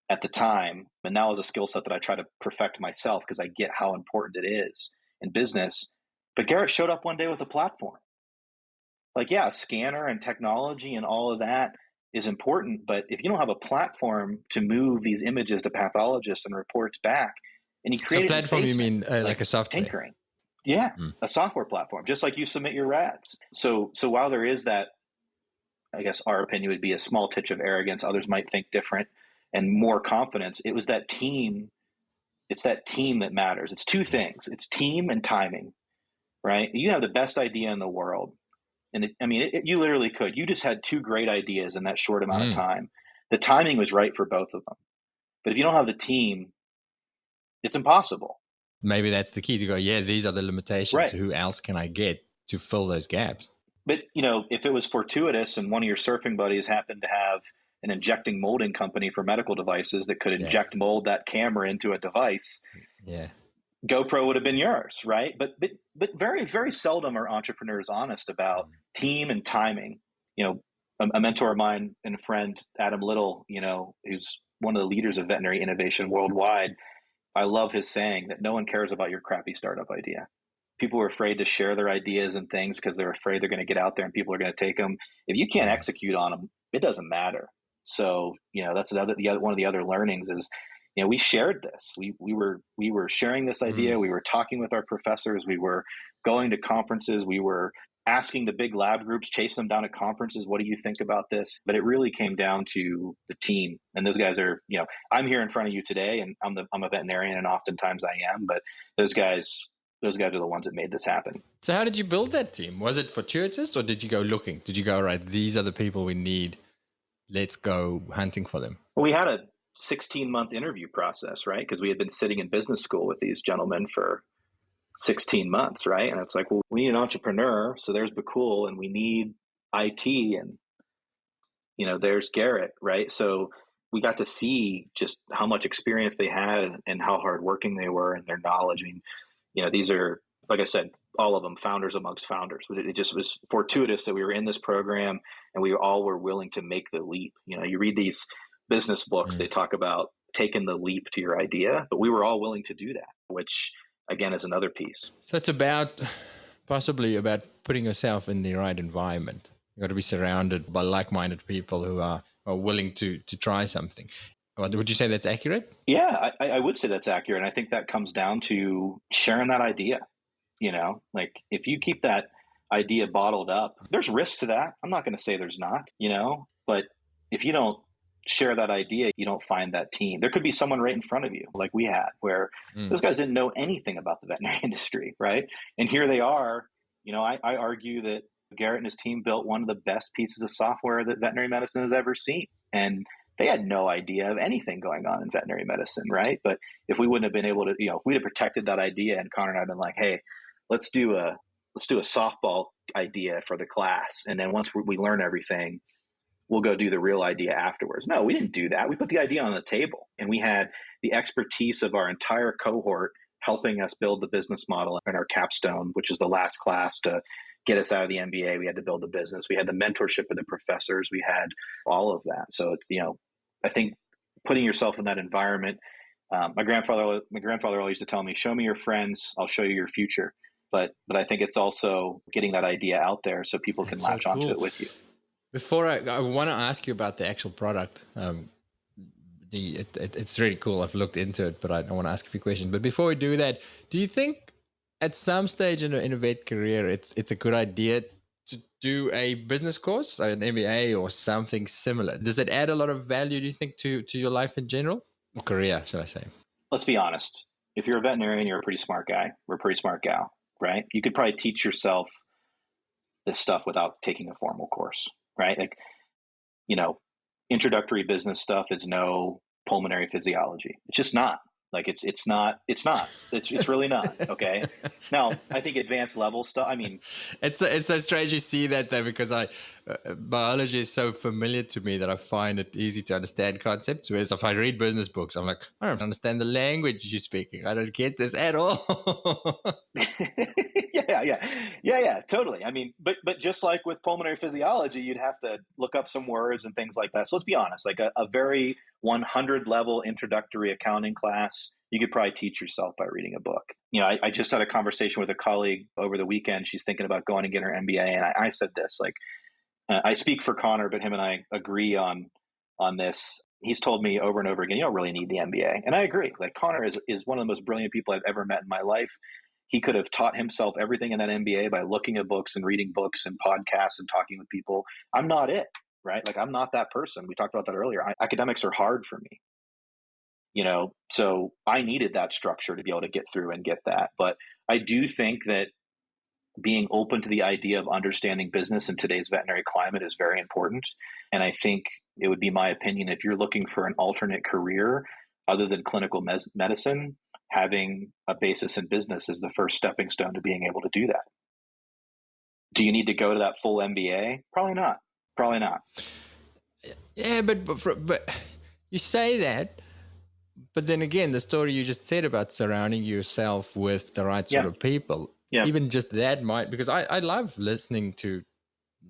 at the time. And now is a skill set that I try to perfect myself because I get how important it is in business. But Garrett showed up one day with a platform. Like, yeah, a scanner and technology and all of that is important. But if you don't have a platform to move these images to pathologists and reports back, and he created— So platform, you mean like a software? Tinkering. Yeah, a software platform, just like you submit your RADs. So while there is that, I guess our opinion would be a small touch of arrogance, others might think different, and more confidence. It was that team. It's that team that matters. It's two things. It's team and timing, right? You have the best idea in the world. And you literally could. You just had two great ideas in that short amount of time. The timing was right for both of them. But if you don't have the team, it's impossible. Maybe that's the key to go, yeah, these are the limitations. Right. Who else can I get to fill those gaps? But, if it was fortuitous and one of your surfing buddies happened to have an injecting molding company for medical devices that could inject mold that camera into a device, GoPro would have been yours, right? But very, very seldom are entrepreneurs honest about team and timing. A mentor of mine and a friend, Adam Little, who's one of the leaders of veterinary innovation worldwide, I love his saying that no one cares about your crappy startup idea. People are afraid to share their ideas and things because they're afraid they're going to get out there and people are going to take them. If you can't execute on them, it doesn't matter. So, that's one of the other learnings is, we shared this. We were sharing this idea. We were talking with our professors. We were going to conferences. We were asking the big lab groups, chase them down at conferences. What do you think about this? But it really came down to the team. And those guys are, I'm here in front of you today, and I'm a veterinarian, and oftentimes I am. But those guys those guys are the ones that made this happen. So how did you build that team? Was it fortuitous, or did you go looking? Did you go, right, these are the people we need, let's go hunting for them? We had a 16-month interview process, right? Because we had been sitting in business school with these gentlemen for 16 months, right? And it's like, well, we need an entrepreneur. So there's Bakul, and we need IT, and, there's Garrett, right? So we got to see just how much experience they had and how hardworking they were and their knowledge. I mean, these are, like I said, all of them founders amongst founders. But it just was fortuitous that we were in this program and we all were willing to make the leap. You read these business books, they talk about taking the leap to your idea, but we were all willing to do that, which again is another piece. So it's possibly about putting yourself in the right environment. You got to be surrounded by like-minded people who are willing to try something. Would you say that's accurate? Yeah, I would say that's accurate. And I think that comes down to sharing that idea. Like if you keep that idea bottled up, there's risk to that. I'm not going to say there's not, but if you don't share that idea, you don't find that team. There could be someone right in front of you, like we had, where those guys didn't know anything about the veterinary industry, right? And here they are. I argue that Garrett and his team built one of the best pieces of software that veterinary medicine has ever seen. And they had no idea of anything going on in veterinary medicine, right? But if we wouldn't have been able to, if we'd have protected that idea, and Connor and I had been like, hey, let's do a softball idea for the class. And then once we learn everything, we'll go do the real idea afterwards. No, we didn't do that. We put the idea on the table, and we had the expertise of our entire cohort helping us build the business model in our capstone, which is the last class to get us out of the MBA. We had to build the business. We had the mentorship of the professors. We had all of that. So it's, I think putting yourself in that environment. My grandfather always used to tell me, "Show me your friends, I'll show you your future." But I think it's also getting that idea out there so people can latch onto it with you. Before I want to ask you about the actual product. It's really cool. I've looked into it, but I want to ask a few questions. But before we do that, do you think at some stage in a vet career, it's a good idea to do a business course, an MBA or something similar? Does it add a lot of value, do you think, to your life in general? Or career, should I say? Let's be honest. If you're a veterinarian, you're a pretty smart guy. We're a pretty smart gal, right? You could probably teach yourself this stuff without taking a formal course, right? Like, introductory business stuff is no pulmonary physiology. It's just not. Like it's really not. Okay. Now, I think advanced level stuff, it's so strange you see that though, because biology is so familiar to me that I find it easy to understand concepts. Whereas if I read business books, I'm like, I don't understand the language you're speaking. I don't get this at all. Yeah, totally. But just like with pulmonary physiology, you'd have to look up some words and things like that. So let's be honest, like a very 100 level introductory accounting class, you could probably teach yourself by reading a book. I just had a conversation with a colleague over the weekend. She's thinking about going and getting her MBA. And I said this, like, I speak for Connor, but him and I agree on this. He's told me over and over again, you don't really need the MBA. And I agree. Like, Connor is one of the most brilliant people I've ever met in my life. He could have taught himself everything in that MBA by looking at books and reading books and podcasts and talking with people. I'm not it, right? Like, I'm not that person. We talked about that earlier. Academics are hard for me, so I needed that structure to be able to get through and get that. But I do think that being open to the idea of understanding business in today's veterinary climate is very important. And I think it would be my opinion, if you're looking for an alternate career other than clinical medicine, having a basis in business is the first stepping stone to being able to do that. Do you need to go to that full MBA? Probably not. Yeah, but you say that, but then again, the story you just said about surrounding yourself with the right sort of people, even just that might, because I love listening to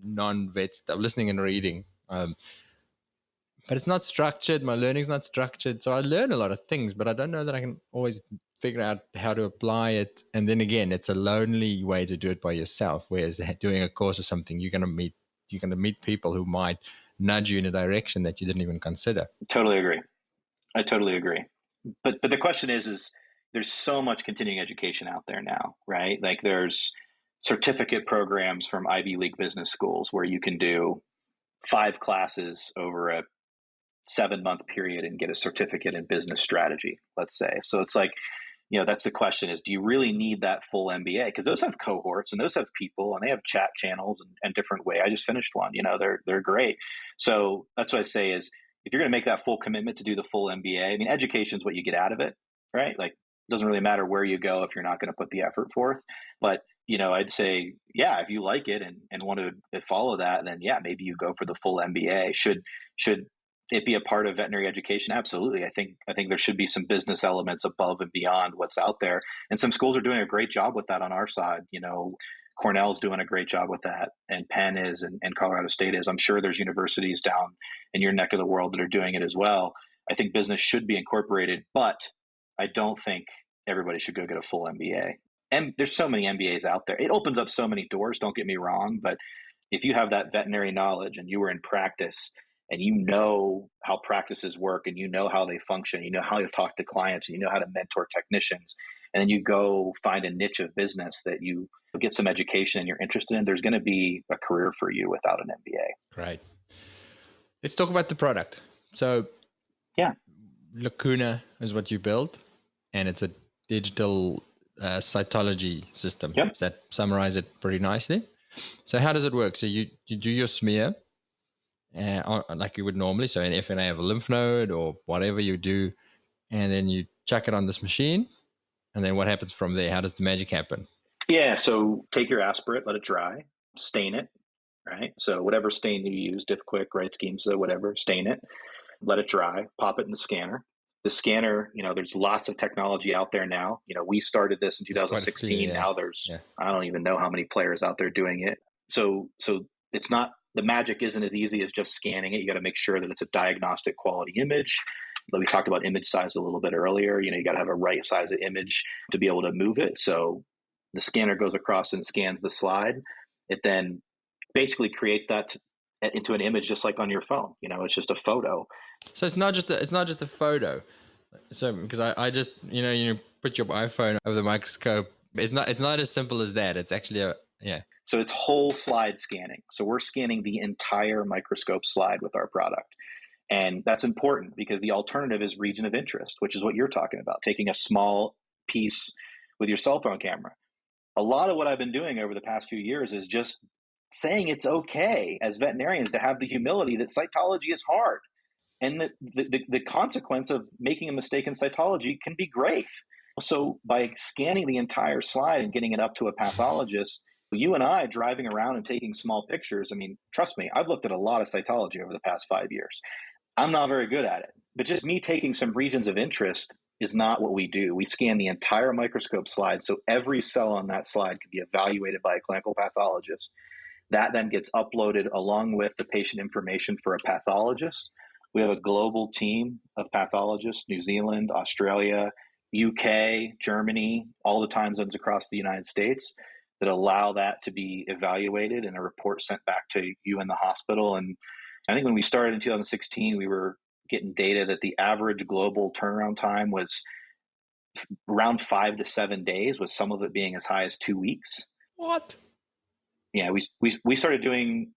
non-vet stuff, listening and reading, but it's not structured. My learning's not structured. So I learn a lot of things, but I don't know that I can always figure out how to apply it. And then again, it's a lonely way to do it by yourself. Whereas doing a course or something, you're going to meet people who might nudge you in a direction that you didn't even consider. Totally agree. I totally agree. But the question is there's so much continuing education out there now, right? Like, there's certificate programs from Ivy League business schools where you can do 5 classes over a 7-month period and get a certificate in business strategy, let's say. So it's like, that's the question is, do you really need that full MBA? Because those have cohorts and those have people and they have chat channels and different way. I just finished one, they're great. So that's what I say is, if you're going to make that full commitment to do the full MBA, I mean, education is what you get out of it, right? Like, it doesn't really matter where you go if you're not going to put the effort forth. But, I'd say, yeah, if you like it and want to follow that, then yeah, maybe you go for the full MBA. Should it be a part of veterinary education? Absolutely. I think there should be some business elements above and beyond what's out there. And some schools are doing a great job with that on our side. Cornell's doing a great job with that, and Penn is, and Colorado State is. I'm sure there's universities down in your neck of the world that are doing it as well. I think business should be incorporated, but I don't think everybody should go get a full MBA. And there's so many MBAs out there. It opens up so many doors, don't get me wrong, but if you have that veterinary knowledge and you were in practice and you know how practices work and you know how they function, you know how to talk to clients, and you know how to mentor technicians, and then you go find a niche of business that you get some education and you're interested in, there's going to be a career for you without an MBA. Great. Let's talk about the product. So yeah, Lacuna is what you built, and it's a digital cytology system. Yep. Does that summarize it pretty nicely? So how does it work? So you do your smear like you would normally. So an FNA of a lymph node or whatever you do, and then you chuck it on this machine. And then what happens from there? How does the magic happen? Yeah. So take your aspirate, let it dry, stain it, right? So whatever stain you use, Diff Quick, Right Scheme, so whatever, stain it, let it dry, pop it in the scanner. The scanner, there's lots of technology out there now. We started this in 2016. Now there's, I don't even know how many players out there doing it. So it's not, the magic isn't as easy as just scanning it. You got to make sure that it's a diagnostic quality image. We talked about image size a little bit earlier. You got to have a right size of image to be able to move it. So the scanner goes across and scans the slide. It then basically creates that into an image, just like on your phone. It's just a photo. So it's not just a photo. So because I just you put your iPhone over the microscope. It's not as simple as that. It's actually So it's whole slide scanning. So we're scanning the entire microscope slide with our product. And that's important because the alternative is region of interest, which is what you're talking about, taking a small piece with your cell phone camera. A lot of what I've been doing over the past few years is just saying it's okay as veterinarians to have the humility that cytology is hard. And the consequence of making a mistake in cytology can be grave. So by scanning the entire slide and getting it up to a pathologist, you and I driving around and taking small pictures, I mean, trust me, I've looked at a lot of cytology over the past 5 years. I'm not very good at it, but just me taking some regions of interest is not what we do. We scan the entire microscope slide, so every cell on that slide can be evaluated by a clinical pathologist. That then gets uploaded along with the patient information for a pathologist. We have a global team of pathologists, New Zealand, Australia, UK, Germany, all the time zones across the United States, that allow that to be evaluated and a report sent back to you in the hospital. And I think when we started in 2016, we were getting data that the average global turnaround time was around 5 to 7 days, with some of it being as high as 2 weeks. What? Yeah, we started doing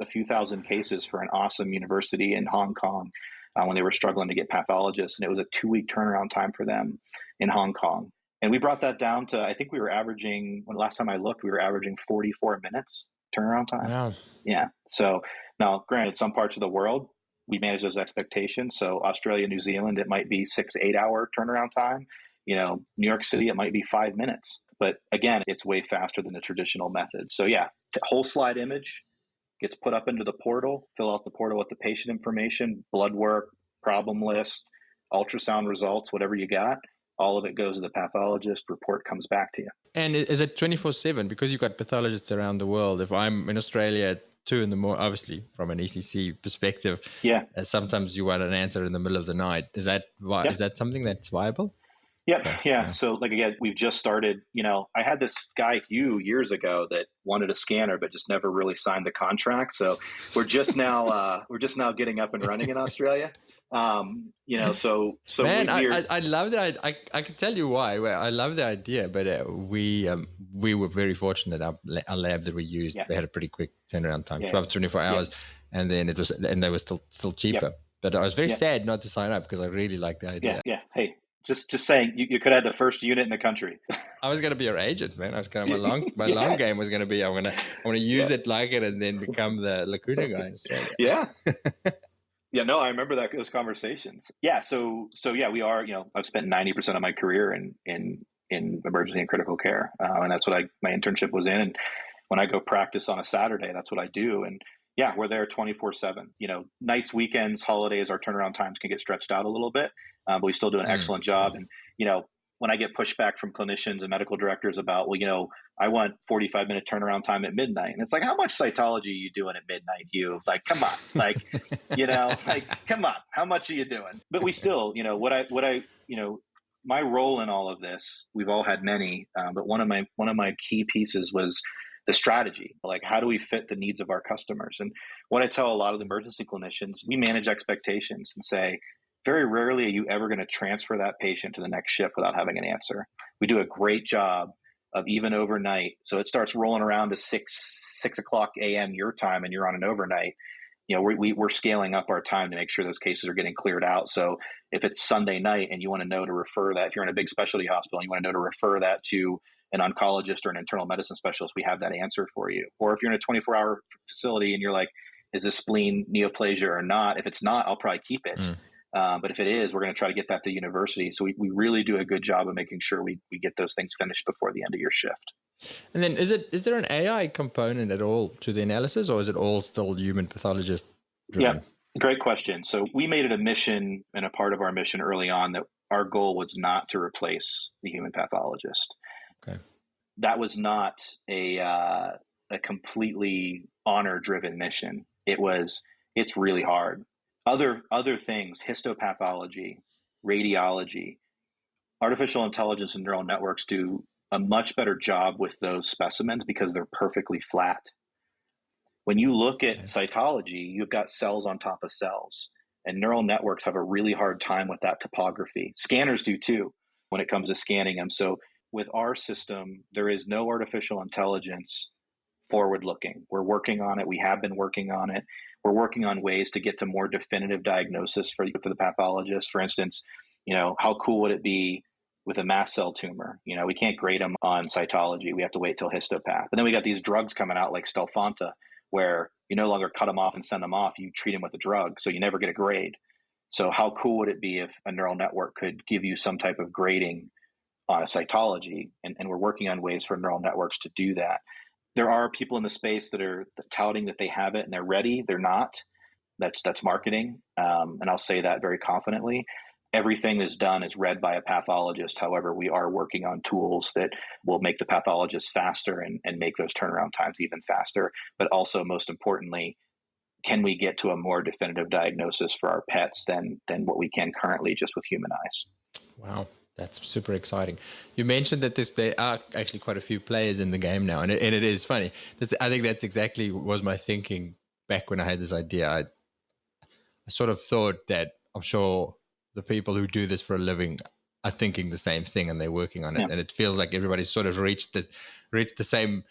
a few thousand cases for an awesome university in Hong Kong when they were struggling to get pathologists, and it was a 2-week turnaround time for them in Hong Kong. And we brought that down to, I think we were averaging, when last time I looked, we were averaging 44 minutes turnaround time. Wow. Yeah. So now, granted, some parts of the world, we manage those expectations. So Australia, New Zealand, it might be 6 to 8 hour turnaround time. New York City, it might be 5 minutes. But again, it's way faster than the traditional method. So yeah, whole slide image gets put up into the portal, fill out the portal with the patient information, blood work, problem list, ultrasound results, whatever you got. All of it goes to the pathologist, report comes back to you. And is it 24/7? Because you've got pathologists around the world. If I'm in Australia at 2 a.m, obviously from an ECC perspective, sometimes you want an answer in the middle of the night. Is that something that's viable? Yeah. So like, again, we've just started, I had this guy, Hugh, years ago that wanted a scanner, but just never really signed the contract. So we're just now getting up and running in Australia. Man, I love that. I can tell you why. Well, I love the idea, but we were very fortunate. Our lab that we used, they had a pretty quick turnaround time, 12 to 24 hours. And then and they were still cheaper. But I was very sad not to sign up because I really like the idea. Yeah. Hey, Just saying, you could have the first unit in the country. I was going to be your agent, man. I was going to, my Yeah. long game was going to be, I want to use it like it and then become the Lacuna guy in Australia. Yeah. Yeah, no, I remember those conversations. Yeah, so yeah, we are. I've spent 90% of my career in emergency and critical care, and that's what my internship was in. And when I go practice on a Saturday, that's what I do. And yeah, we're there 24/7. Nights, weekends, holidays, our turnaround times can get stretched out a little bit, but we still do an excellent job. And when I get pushback from clinicians and medical directors about, well, I want 45-minute turnaround time at midnight. And it's like, how much cytology are you doing at midnight, Hugh? Like, come on, like, come on, how much are you doing? But we still, my role in all of this, we've all had many, but one of my key pieces was the strategy. Like, how do we fit the needs of our customers? And what I tell a lot of the emergency clinicians, we manage expectations and say, very rarely are you ever going to transfer that patient to the next shift without having an answer. We do a great job of even overnight. So it starts rolling around to 6 o'clock a.m. your time and you're on an overnight. We're scaling up our time to make sure those cases are getting cleared out. So if it's Sunday night and you want to know to refer that, if you're in a big specialty hospital and you want to know to refer that to an oncologist or an internal medicine specialist, we have that answer for you. Or if you're in a 24-hour facility and you're like, is this spleen neoplasia or not? If it's not, I'll probably keep it. But if it is, we're going to try to get that to university. So we really do a good job of making sure we get those things finished before the end of your shift. And then is there an AI component at all to the analysis, or is it all still human pathologist driven? Yeah, great question. So we made it a mission and a part of our mission early on that our goal was not to replace the human pathologist. Okay. That was not a completely honor-driven mission. It's really hard. Other things, histopathology, radiology, artificial intelligence and neural networks do a much better job with those specimens because they're perfectly flat. When you look at cytology, you've got cells on top of cells, and neural networks have a really hard time with that topography. Scanners do too when it comes to scanning them. So with our system, there is no artificial intelligence forward-looking. We're working on it. We have been working on it. We're working on ways to get to more definitive diagnosis for the pathologist. For instance, how cool would it be with a mast cell tumor? We can't grade them on cytology. We have to wait till histopath. But then we got these drugs coming out like Stelfonta, where you no longer cut them off and send them off. You treat them with a drug, so you never get a grade. So how cool would it be if a neural network could give you some type of grading on a cytology? And we're working on ways for neural networks to do that. There are people in the space that are touting that they have it and they're ready. They're not. That's marketing. And I'll say that very confidently. Everything that's done is read by a pathologist. However, we are working on tools that will make the pathologist faster and make those turnaround times even faster. But also, most importantly, can we get to a more definitive diagnosis for our pets than what we can currently just with human eyes? Wow. That's super exciting. You mentioned that there are actually quite a few players in the game now, and it is funny. I think that's exactly was my thinking back when I had this idea. I sort of thought that I'm sure the people who do this for a living are thinking the same thing and they're working on it. Yeah. And it feels like everybody's sort of reached the same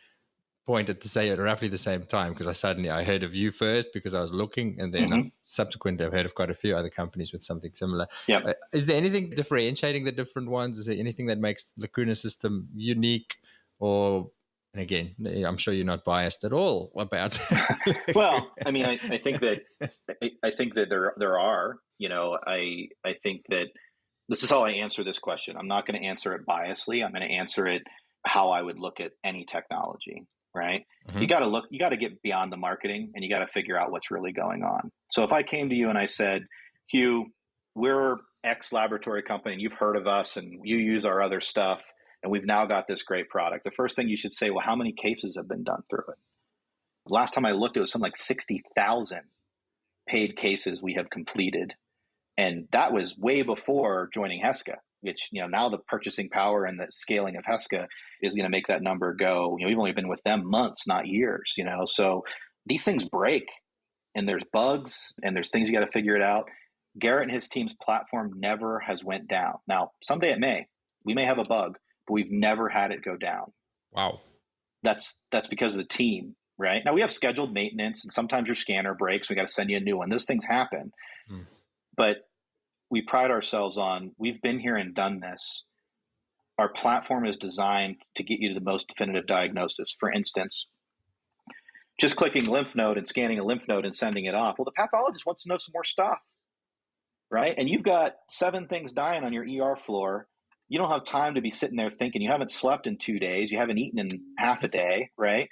point at roughly the same time, because I heard of you first because I was looking, and then subsequently I've heard of quite a few other companies with something similar. Yeah. Is there anything differentiating the different ones? Is there anything that makes Lacuna system unique? Or, and again, I'm sure you're not biased at all about. Well, I mean, I think that there are. I think that this is how I answer this question. I'm not going to answer it biasly. I'm going to answer it how I would look at any technology. Right? Mm-hmm. You got to get beyond the marketing, and you got to figure out what's really going on. So if I came to you and I said, Hugh, we're X laboratory company and you've heard of us and you use our other stuff and we've now got this great product, the first thing you should say, well, how many cases have been done through it? Last time I looked, it was something like 60,000 paid cases we have completed. And that was way before joining Heska, which, now the purchasing power and the scaling of Heska is going to make that number go. We've only been with them months, not years, so these things break and there's bugs and there's things you got to figure it out. Garrett and his team's platform never has went down. Now, someday we may have a bug, but we've never had it go down. Wow. That's because of the team, right? Now we have scheduled maintenance and sometimes your scanner breaks. We got to send you a new one. Those things happen. But we pride ourselves on, we've been here and done this. Our platform is designed to get you to the most definitive diagnosis. For instance, just clicking lymph node and scanning a lymph node and sending it off. Well, the pathologist wants to know some more stuff, right? And you've got 7 things dying on your ER floor. You don't have time to be sitting there thinking. You haven't slept in 2 days. You haven't eaten in half a day, right?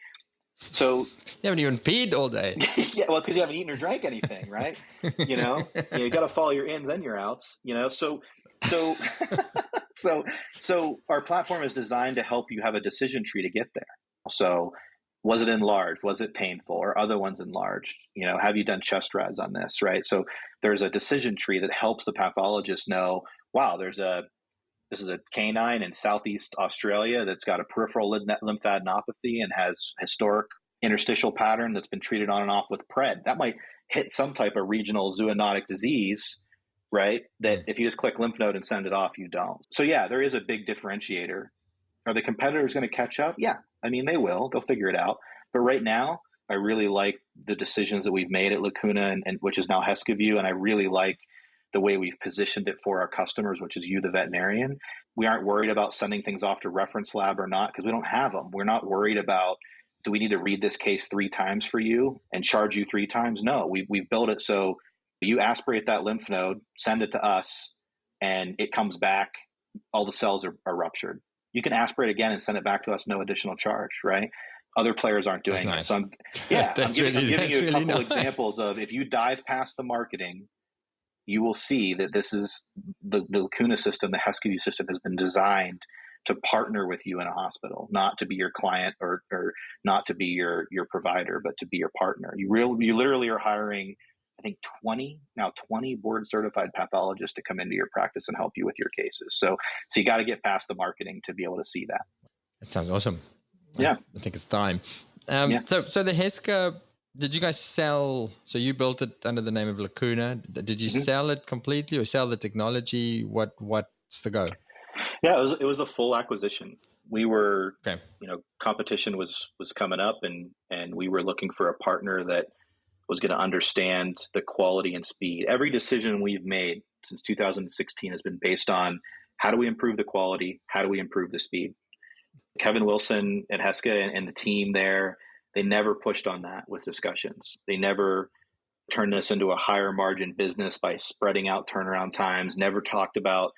So you haven't even peed all day. Yeah, well, it's because you haven't eaten or drank anything, right? You got to follow your ins and your outs. So our platform is designed to help you have a decision tree to get there. So, was it enlarged? Was it painful? Or other ones enlarged? Have you done chest rads on this, right? So there's a decision tree that helps the pathologist know, wow, this is a canine in Southeast Australia that's got a peripheral lymphadenopathy and has historic interstitial pattern that's been treated on and off with pred. That might hit some type of regional zoonotic disease, right? That if you just click lymph node and send it off, you don't. So yeah, there is a big differentiator. Are the competitors going to catch up? Yeah. I mean, they will. They'll figure it out. But right now, I really like the decisions that we've made at Lacuna, and which is now HeskaView, and I really like the way we've positioned it for our customers, which is you, the veterinarian. We aren't worried about sending things off to reference lab or not, because we don't have them. We're not worried about, do we need to read this case 3 times for you and charge you 3 times? No, we've built it so you aspirate that lymph node, send it to us, and it comes back, all the cells are ruptured. You can aspirate again and send it back to us, no additional charge, right? Other players aren't doing it. So I'm giving you a couple examples of, if you dive past the marketing, you will see that this is the Lacuna system, the HeskaView system has been designed to partner with you in a hospital, not to be your client or not to be your provider, but to be your partner. You literally are hiring, I think 20 board certified pathologists to come into your practice and help you with your cases. So you got to get past the marketing to be able to see that. That sounds awesome. Yeah. I think it's time. So the Heska, did you guys sell, so you built it under the name of Lacuna. Did you sell it completely or sell the technology? What's the go? Yeah, it was a full acquisition. We were, competition was coming up, and we were looking for a partner that was going to understand the quality and speed. Every decision we've made since 2016 has been based on, how do we improve the quality? How do we improve the speed? Kevin Wilson at Heska and the team there, they never pushed on that with discussions. They never turned this into a higher margin business by spreading out turnaround times, never talked about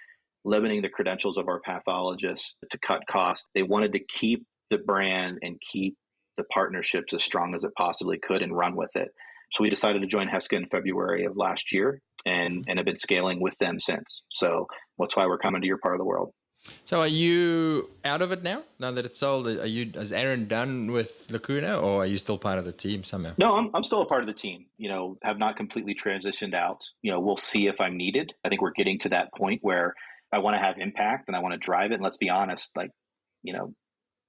limiting the credentials of our pathologists to cut costs. They wanted to keep the brand and keep the partnerships as strong as it possibly could and run with it. So we decided to join Heska in February of last year and have been scaling with them since. So that's why we're coming to your part of the world. So are you out of it now that it's sold? Is Aaron done with Lacuna, or are you still part of the team somehow? No, I'm still a part of the team, have not completely transitioned out. We'll see if I'm needed. I think we're getting to that point where I want to have impact and I want to drive it. And let's be honest,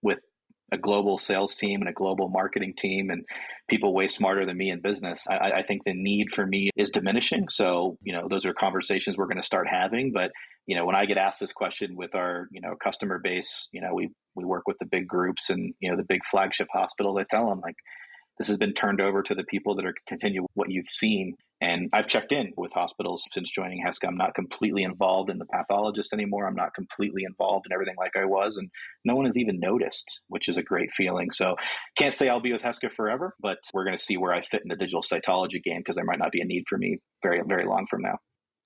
with a global sales team and a global marketing team and people way smarter than me in business, I think the need for me is diminishing. So, those are conversations we're going to start having. But, when I get asked this question with our, customer base, we work with the big groups and, the big flagship hospitals. I tell them, this has been turned over to the people that are continue what you've seen. And I've checked in with hospitals since joining Heska. I'm not completely involved in the pathologist anymore. I'm not completely involved in everything like I was. And no one has even noticed, which is a great feeling. So can't say I'll be with Heska forever, but we're going to see where I fit in the digital cytology game, because there might not be a need for me very, very long from now.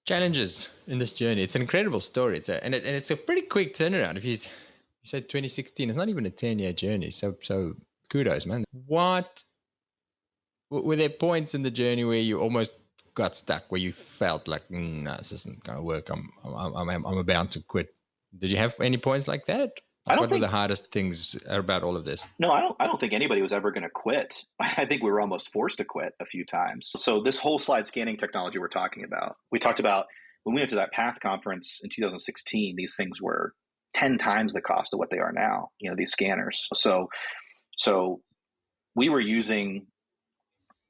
Challenges in this journey. It's an incredible story. It's a pretty quick turnaround. If you said 2016, it's not even a 10-year journey. So kudos, man. Were there points in the journey where you almost got stuck, where you felt like, no, this isn't going to work. I'm about to quit? Did you have any points like that? What were the hardest things about all of this? No, I don't think anybody was ever going to quit. I think we were almost forced to quit a few times. So this whole slide scanning technology we're talking about, we talked about when we went to that PATH conference in 2016, these things were 10 times the cost of what they are now, these scanners. So we were using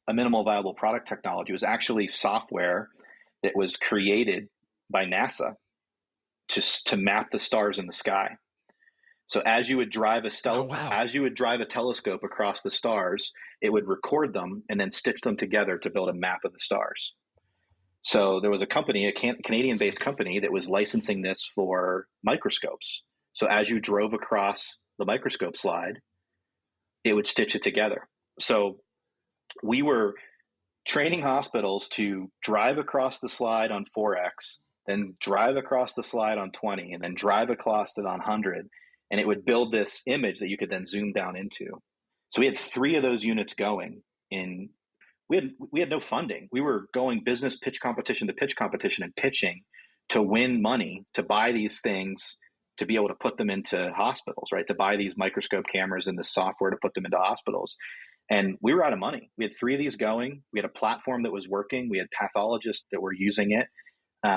a minimal viable product technology. It was actually software that was created by NASA to map the stars in the sky. So as you would drive as you would drive a telescope across the stars, it would record them and then stitch them together to build a map of the stars. So there was a company, a Canadian-based company, that was licensing this for microscopes. So as you drove across the microscope slide, it would stitch it together. So we were training hospitals to drive across the slide on 4X, then drive across the slide on 20, and then drive across it on 100. And it would build this image that you could then zoom down into. So we had 3 of those units going in. We had no funding. We were going business pitch competition to pitch competition and pitching to win money to buy these things, to be able to put them into hospitals, right? To buy these microscope cameras and the software to put them into hospitals. And we were out of money. We had 3 of these going. We had a platform that was working. We had pathologists that were using it.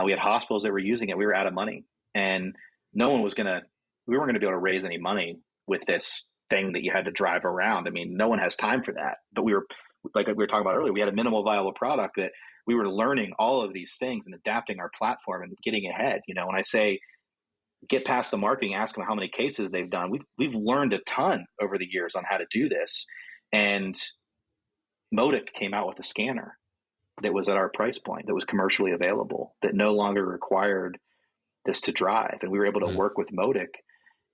We had hospitals that were using it. We were out of money. And we weren't going to be able to raise any money with this thing that you had to drive around. I mean, no one has time for that. But we were, like we were talking about earlier, we had a minimal viable product that we were learning all of these things and adapting our platform and getting ahead. When I say get past the marketing, ask them how many cases they've done. We've learned a ton over the years on how to do this. And Modic came out with a scanner that was at our price point, that was commercially available, that no longer required this to drive. And we were able to work with Modic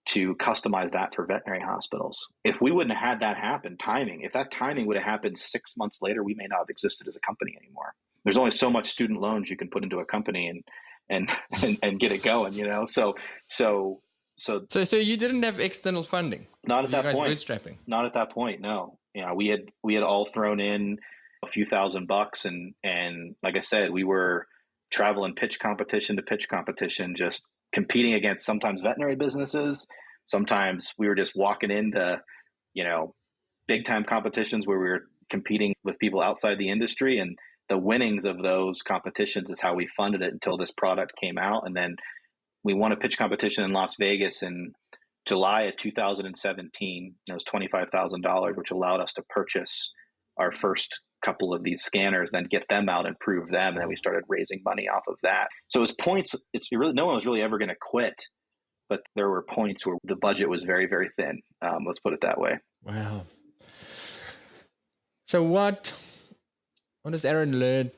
to customize that for veterinary hospitals. If we wouldn't have had that happen, if that timing would have happened 6 months later, we may not have existed as a company anymore. There's only so much student loans you can put into a company and get it going, So you didn't have external funding? Not at that point. Bootstrapping? Not at that point, no. We had all thrown in a few $1,000, and like I said, we were traveling pitch competition to pitch competition, just competing against sometimes veterinary businesses. Sometimes we were just walking into, big time competitions where we were competing with people outside the industry, and the winnings of those competitions is how we funded it until this product came out. And then we won a pitch competition in Las Vegas in July of 2017. It was $25,000, which allowed us to purchase our first couple of these scanners, then get them out and prove them. And then we started raising money off of that. So it was points. No one was really ever going to quit, but there were points where the budget was very, very thin. Let's put it that way. Wow. So what has Aaron learned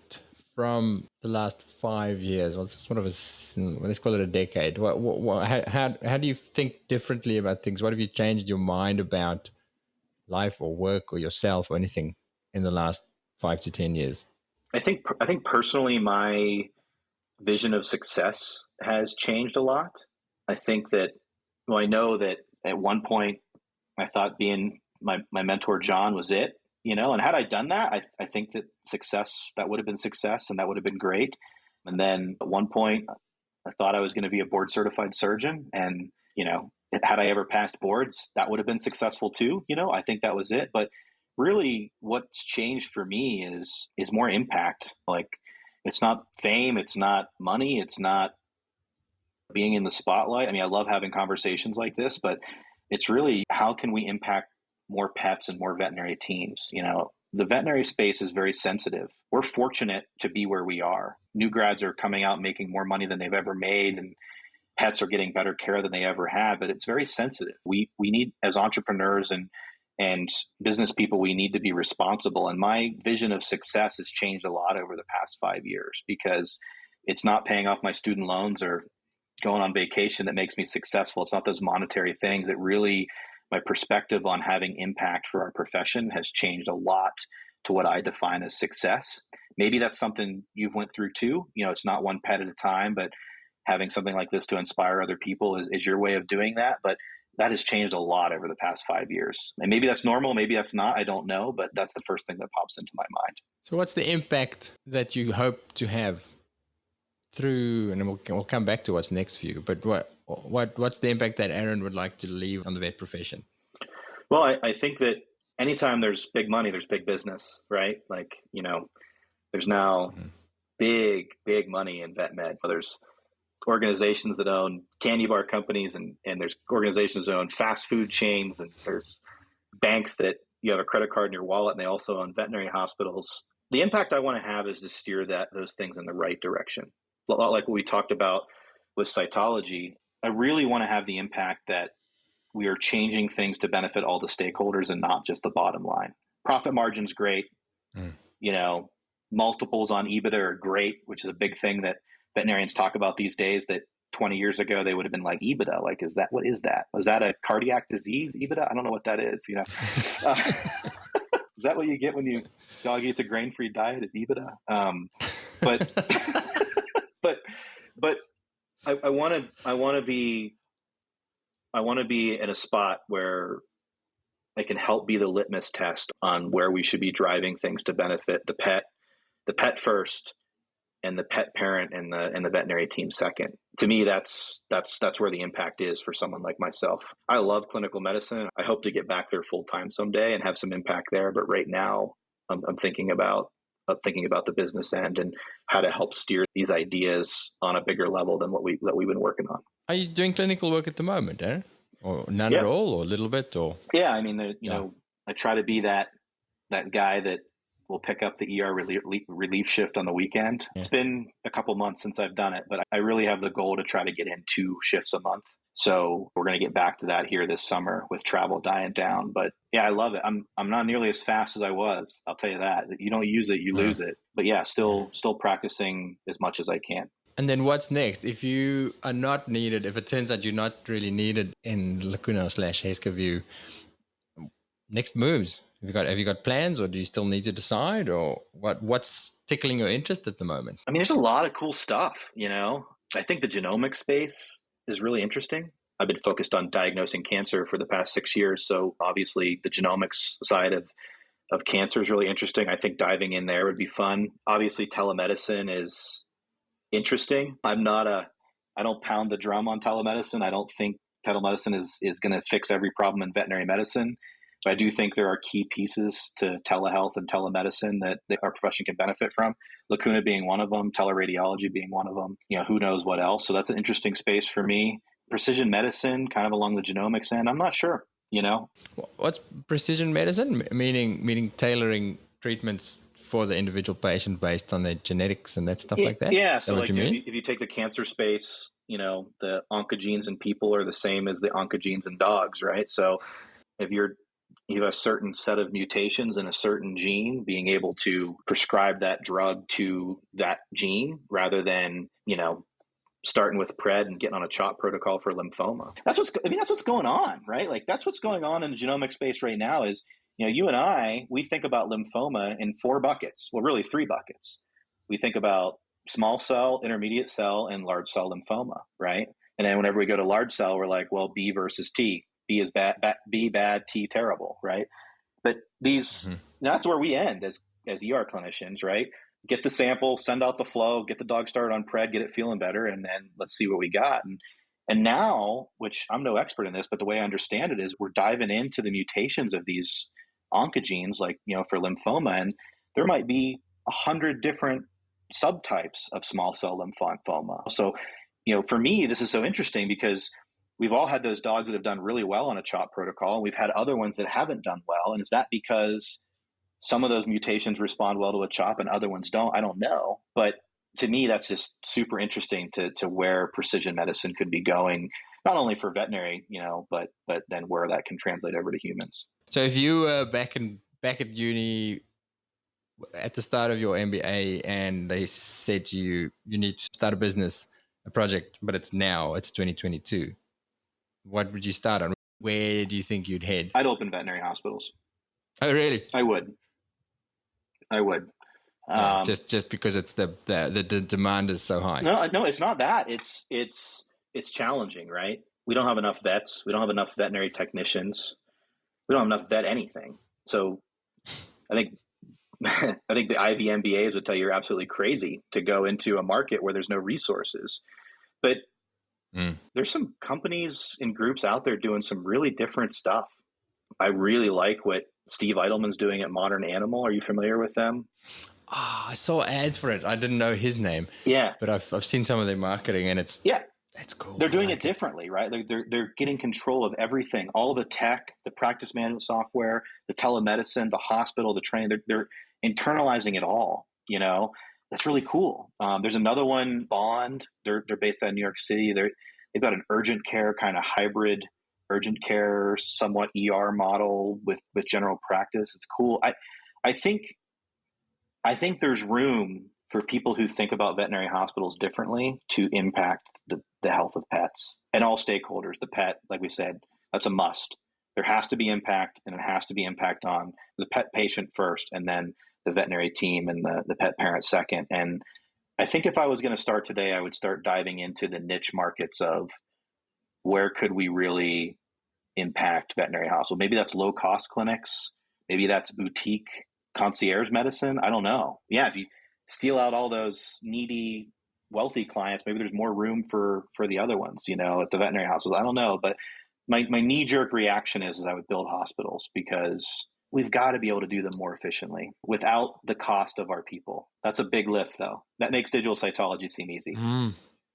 from the last 5 years? Well, it's sort of let's call it a decade. How do you think differently about things? What have you changed your mind about life or work or yourself or anything in the last 5 to 10 years? I think personally, my vision of success has changed a lot. I think that, I know that at one point I thought being my mentor, John, was it, and had I done that, I think that that would have been success and that would have been great. And then at one point I thought I was going to be a board certified surgeon, and, had I ever passed boards, that would have been successful too. I think that was it. But really what's changed for me is more impact. Like, it's not fame, it's not money, it's not being in the spotlight. I mean, I love having conversations like this, but it's really, how can we impact more pets and more veterinary teams? The veterinary space is very sensitive. We're fortunate to be where we are. New grads are coming out making more money than they've ever made, and pets are getting better care than they ever had, but it's very sensitive. We need, as entrepreneurs and business people, we need to be responsible. And my vision of success has changed a lot over the past 5 years, because it's not paying off my student loans or going on vacation that makes me successful. It's not those monetary things. It really, my perspective on having impact for our profession has changed a lot to what I define as success. Maybe that's something you've went through too. It's not one pet at a time, but having something like this to inspire other people is your way of doing that. But that has changed a lot over the past 5 years. And maybe that's normal, maybe that's not, I don't know, but that's the first thing that pops into my mind. So what's the impact that you hope to have through, and we'll come back to what's next for you, but what's the impact that Aaron would like to leave on the vet profession? Well, I think that anytime there's big money, there's big business, right? Like, there's now big money in vet med. There's organizations that own candy bar companies, and there's organizations that own fast food chains, and there's banks that you have a credit card in your wallet, and they also own veterinary hospitals. The impact I want to have is to steer those things in the right direction. A lot like what we talked about with cytology. I really want to have the impact that we are changing things to benefit all the stakeholders and not just the bottom line. Profit margin's great. multiples on EBITDA are great, which is a big thing that veterinarians talk about these days, that 20 years ago, they would have been like, EBITDA, like, what is that? Was that a cardiac disease, EBITDA? I don't know what that is, Is that what you get when your dog eats a grain-free diet, is EBITDA? But, but I want to be in a spot where I can help be the litmus test on where we should be driving things to benefit the pet first, and the pet parent and the veterinary team second. To me, that's where the impact is for someone like myself. I love clinical medicine. I hope to get back there full time someday and have some impact there. But right now, I'm thinking about the business end and how to help steer these ideas on a bigger level than what we've been working on. Are you doing clinical work at the moment, Aaron? Or none at all, or a little bit, or? Yeah, I mean, I try to be that guy that will pick up the ER relief shift on the weekend. Yeah. It's been a couple months since I've done it, but I really have the goal to try to get in 2 shifts a month. So we're going to get back to that here this summer with travel dying down. But yeah, I love it. I'm not nearly as fast as I was. I'll tell you that. You don't use it, you lose it. But yeah, still practicing as much as I can. And then what's next? If you are not needed, if it turns out you're not really needed in Lacuna/Heska View, next moves. Have you got plans, or do you still need to decide, or what's tickling your interest at the moment? I mean, there's a lot of cool stuff, I think the genomic space is really interesting. I've been focused on diagnosing cancer for the past 6 years. So obviously the genomics side of cancer is really interesting. I think diving in there would be fun. Obviously telemedicine is interesting. I don't pound the drum on telemedicine. I don't think telemedicine is going to fix every problem in veterinary medicine. But I do think there are key pieces to telehealth and telemedicine that our profession can benefit from. Lacuna being one of them, teleradiology being one of them. Who knows what else? So that's an interesting space for me. Precision medicine, kind of along the genomics end. I'm not sure. What's precision medicine? Meaning tailoring treatments for the individual patient based on their genetics and that stuff like that? Yeah. So like if you take the cancer space, the oncogenes in people are the same as the oncogenes in dogs, right? So if you have a certain set of mutations in a certain gene, being able to prescribe that drug to that gene rather than, starting with PRED and getting on a CHOP protocol for lymphoma. That's what's going on, right? Like that's what's going on in the genomic space right now is, you and I, we think about lymphoma in 4 buckets. Well, really 3 buckets. We think about small cell, intermediate cell, and large cell lymphoma, right? And then whenever we go to large cell, we're like, well, B versus T. B is bad, B bad, T terrible, right? But that's where we end as ER clinicians, right? Get the sample, send out the flow, get the dog started on PRED, get it feeling better, and then let's see what we got. And now, which I'm no expert in this, but the way I understand it is we're diving into the mutations of these oncogenes, like, for lymphoma, and there might be 100 different subtypes of small cell lymphoma. So, for me, this is so interesting because we've all had those dogs that have done really well on a CHOP protocol, and we've had other ones that haven't done well. And is that because some of those mutations respond well to a CHOP and other ones don't? I don't know. But to me, that's just super interesting to where precision medicine could be going, not only for veterinary, but then where that can translate over to humans. So if you were back at uni at the start of your MBA and they said to you, you need to start a business, a project, but it's 2022. What would you start on? Where do you think you'd head? I'd open veterinary hospitals. Oh, really? I would. Just because it's the demand is so high. No, it's not that. It's challenging, right? We don't have enough vets. We don't have enough veterinary technicians. We don't have enough vet anything. So I think the Ivy MBAs would tell you you're absolutely crazy to go into a market where there's no resources. But there's some companies and groups out there doing some really different stuff. I really like what Steve Eidelman's doing at Modern Animal. Are you familiar with them? I saw ads for it. I didn't know his name. Yeah. But I've seen some of their marketing and it's that's cool. They're doing it differently, right? They're getting control of everything, all the tech, the practice management software, the telemedicine, the hospital, the training. They're internalizing it all, That's really cool. There's another one, Bond. They're based out of New York City. They've got an urgent care kind of hybrid urgent care, somewhat ER model with general practice. It's cool. I think I think there's room for people who think about veterinary hospitals differently to impact the health of pets and all stakeholders. The pet, like we said, that's a must. There has to be impact, and it has to be impact on the pet patient first, and then the veterinary team and the pet parent second. And I think if I was going to start today, I would start diving into the niche markets of where could we really impact veterinary hospital. Maybe that's low cost clinics. Maybe that's boutique concierge medicine. I don't know. Yeah, if you steal out all those needy, wealthy clients, maybe there's more room for the other ones, at the veterinary hospitals. I don't know. But my knee jerk reaction is I would build hospitals because we've got to be able to do them more efficiently without the cost of our people. That's a big lift, though. That makes digital cytology seem easy.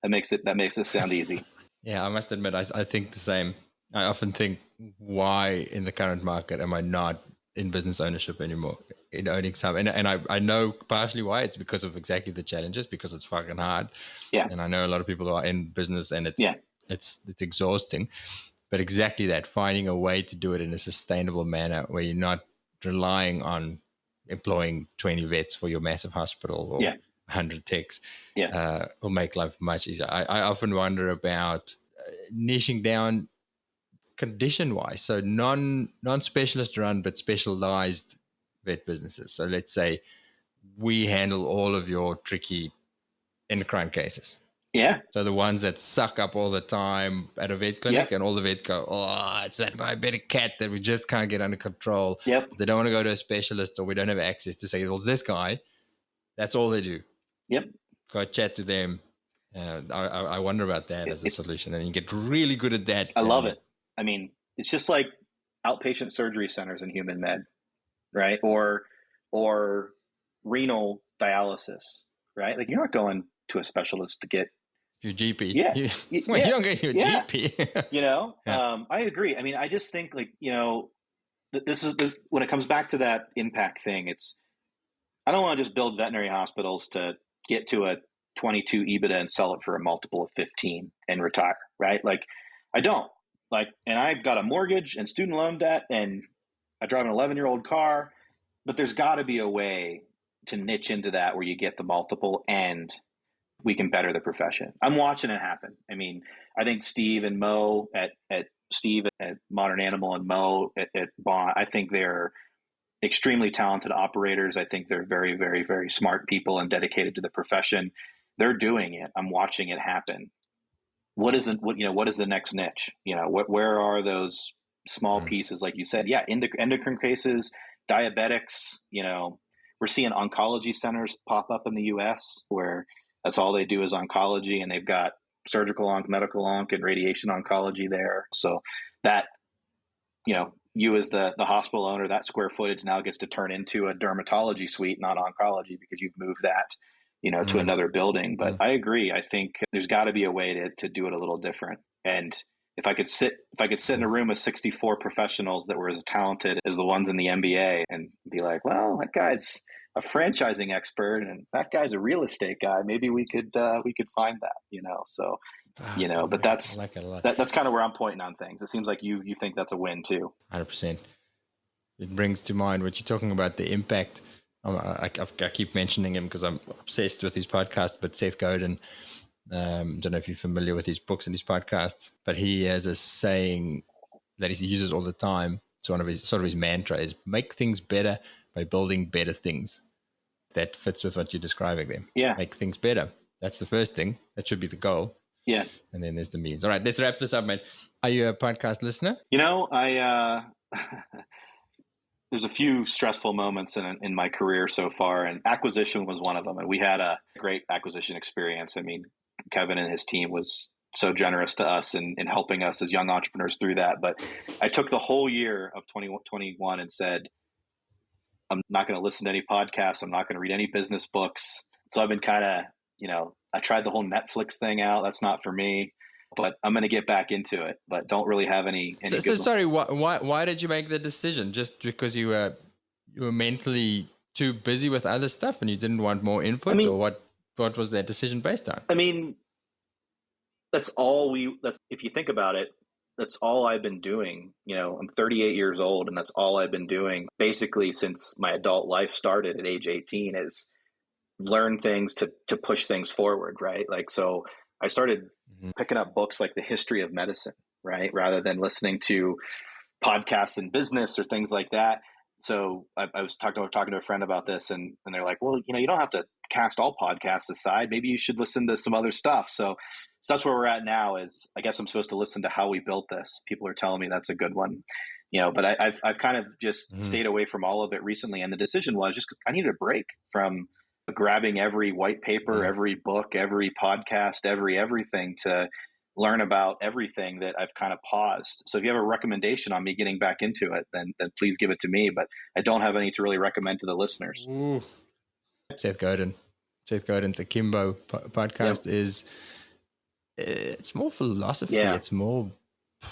That makes it sound easy. Yeah, I must admit, I think the same. I often think, why in the current market am I not in business ownership anymore? In owning some, and I know partially why. It's because of exactly the challenges, because it's fucking hard. Yeah. And I know a lot of people who are in business, and it's exhausting. But exactly that, finding a way to do it in a sustainable manner where you're not relying on employing 20 vets for your massive hospital or 100 techs will make life much easier. I often wonder about niching down condition-wise. So non-specialist run, but specialized vet businesses. So let's say we handle all of your tricky endocrine cases. Yeah. So the ones that suck up all the time at a vet clinic, and all the vets go, oh, it's that diabetic cat that we just can't get under control. Yep. They don't want to go to a specialist, or we don't have access to say, well, this guy, that's all they do. Yep. Go chat to them. I wonder about that as a solution. And you get really good at that. I love it. I mean, it's just like outpatient surgery centers in human med, right? Or renal dialysis, right? Like, you're not going to a specialist to get your GP. Yeah. You don't go to your GP. I agree. I mean, I just think, like, this is when it comes back to that impact thing, I don't want to just build veterinary hospitals to get to a 22 EBITDA and sell it for a multiple of 15 and retire, right? Like, I don't. And I've got a mortgage and student loan debt, and I drive an 11-year-old car, but there's got to be a way to niche into that where you get the multiple and we can better the profession. I'm watching it happen. I mean, I think Steve and Mo at Modern Animal and Mo at Bond, I think they're extremely talented operators. I think they're very, very, very smart people and dedicated to the profession. They're doing it. I'm watching it happen. What is the next niche? Where are those small pieces? Like you said, endocrine cases, diabetics, we're seeing oncology centers pop up in the US where that's all they do is oncology, and they've got surgical onc, medical onc, and radiation oncology there. So that, you as the hospital owner, that square footage now gets to turn into a dermatology suite, not oncology, because you've moved that, to another building. But I agree. I think there's got to be a way to do it a little different. And if I could sit in a room of 64 professionals that were as talented as the ones in the MBA and be like, well, that guy's a franchising expert and that guy's a real estate guy, maybe we could find that, so, but that's, I like it a lot. That's kind of where I'm pointing on things. It seems like you think that's a win too. 100%. It brings to mind what you're talking about, the impact. I keep mentioning him because I'm obsessed with his podcast, but Seth Godin, don't know if you're familiar with his books and his podcasts, but he has a saying that he uses all the time. It's one of his mantra is make things better by building better things. That fits with what you're describing there. Yeah. Make things better. That's the first thing. That should be the goal. Yeah. And then there's the means. All right, let's wrap this up, mate. Are you a podcast listener? I there's a few stressful moments in my career so far, and acquisition was one of them. And we had a great acquisition experience. I mean, Kevin and his team was so generous to us in helping us as young entrepreneurs through that. But I took the whole year of 2021 and said, I'm not going to listen to any podcasts. I'm not going to read any business books. So I've been kind of, I tried the whole Netflix thing out. That's not for me, but I'm going to get back into it, but don't really have any so sorry, why did you make the decision? Just because you were mentally too busy with other stuff and you didn't want more input, or what was that decision based on? I mean, if you think about it, all I've been doing. I'm 38 years old, and that's all I've been doing basically since my adult life started at age 18 is learn things to push things forward, right? Like, so I started picking up books like The History of Medicine, right? Rather than listening to podcasts in business or things like that. So I was talking to a friend about this, and they're like, well, you don't have to cast all podcasts aside. Maybe you should listen to some other stuff. So that's where we're at now. Is I guess I'm supposed to listen to How We Built This. People are telling me that's a good one, but I've kind of just stayed away from all of it recently. And the decision was just I needed a break from grabbing every white paper, every book, every podcast, everything to learn about everything that I've kind of paused. So if you have a recommendation on me getting back into it, then please give it to me. But I don't have any to really recommend to the listeners. Ooh. Seth Godin's Akimbo podcast is, it's more philosophy. Yeah. It's more, I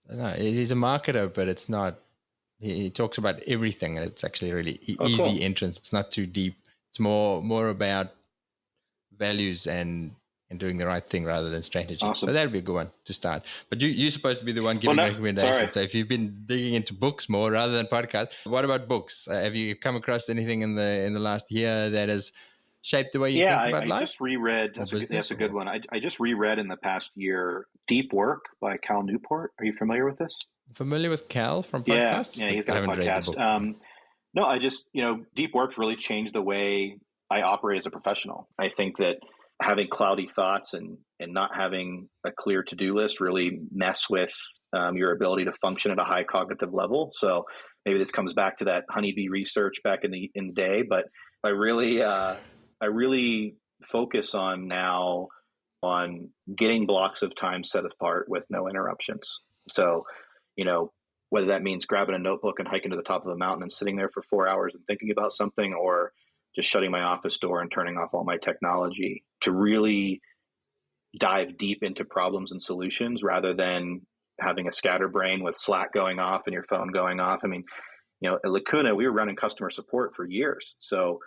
don't know, he's a marketer, but it's not, he talks about everything, and it's actually really easy cool. entrance. It's not too deep. It's more about values and doing the right thing rather than strategy. Awesome. So that'd be a good one to start. But you're supposed to be the one giving recommendations. Sorry. So if you've been digging into books more rather than podcasts, what about books? Have you come across anything in the last year that has shaped the way you think about life? I just reread. That's a good one. I just reread in the past year Deep Work by Cal Newport. Are you familiar with this? Familiar with Cal from podcasts? Yeah, he's got a podcast. No, I just, Deep Work's really changed the way I operate as a professional. I think that having cloudy thoughts and not having a clear to-do list really mess with your ability to function at a high cognitive level. So maybe this comes back to that honeybee research back in the day, but I really focus on getting blocks of time set apart with no interruptions. So, whether that means grabbing a notebook and hiking to the top of the mountain and sitting there for 4 hours and thinking about something, or just shutting my office door and turning off all my technology to really dive deep into problems and solutions rather than having a scatterbrain with Slack going off and your phone going off. I mean, at Lacuna, we were running customer support for years. So,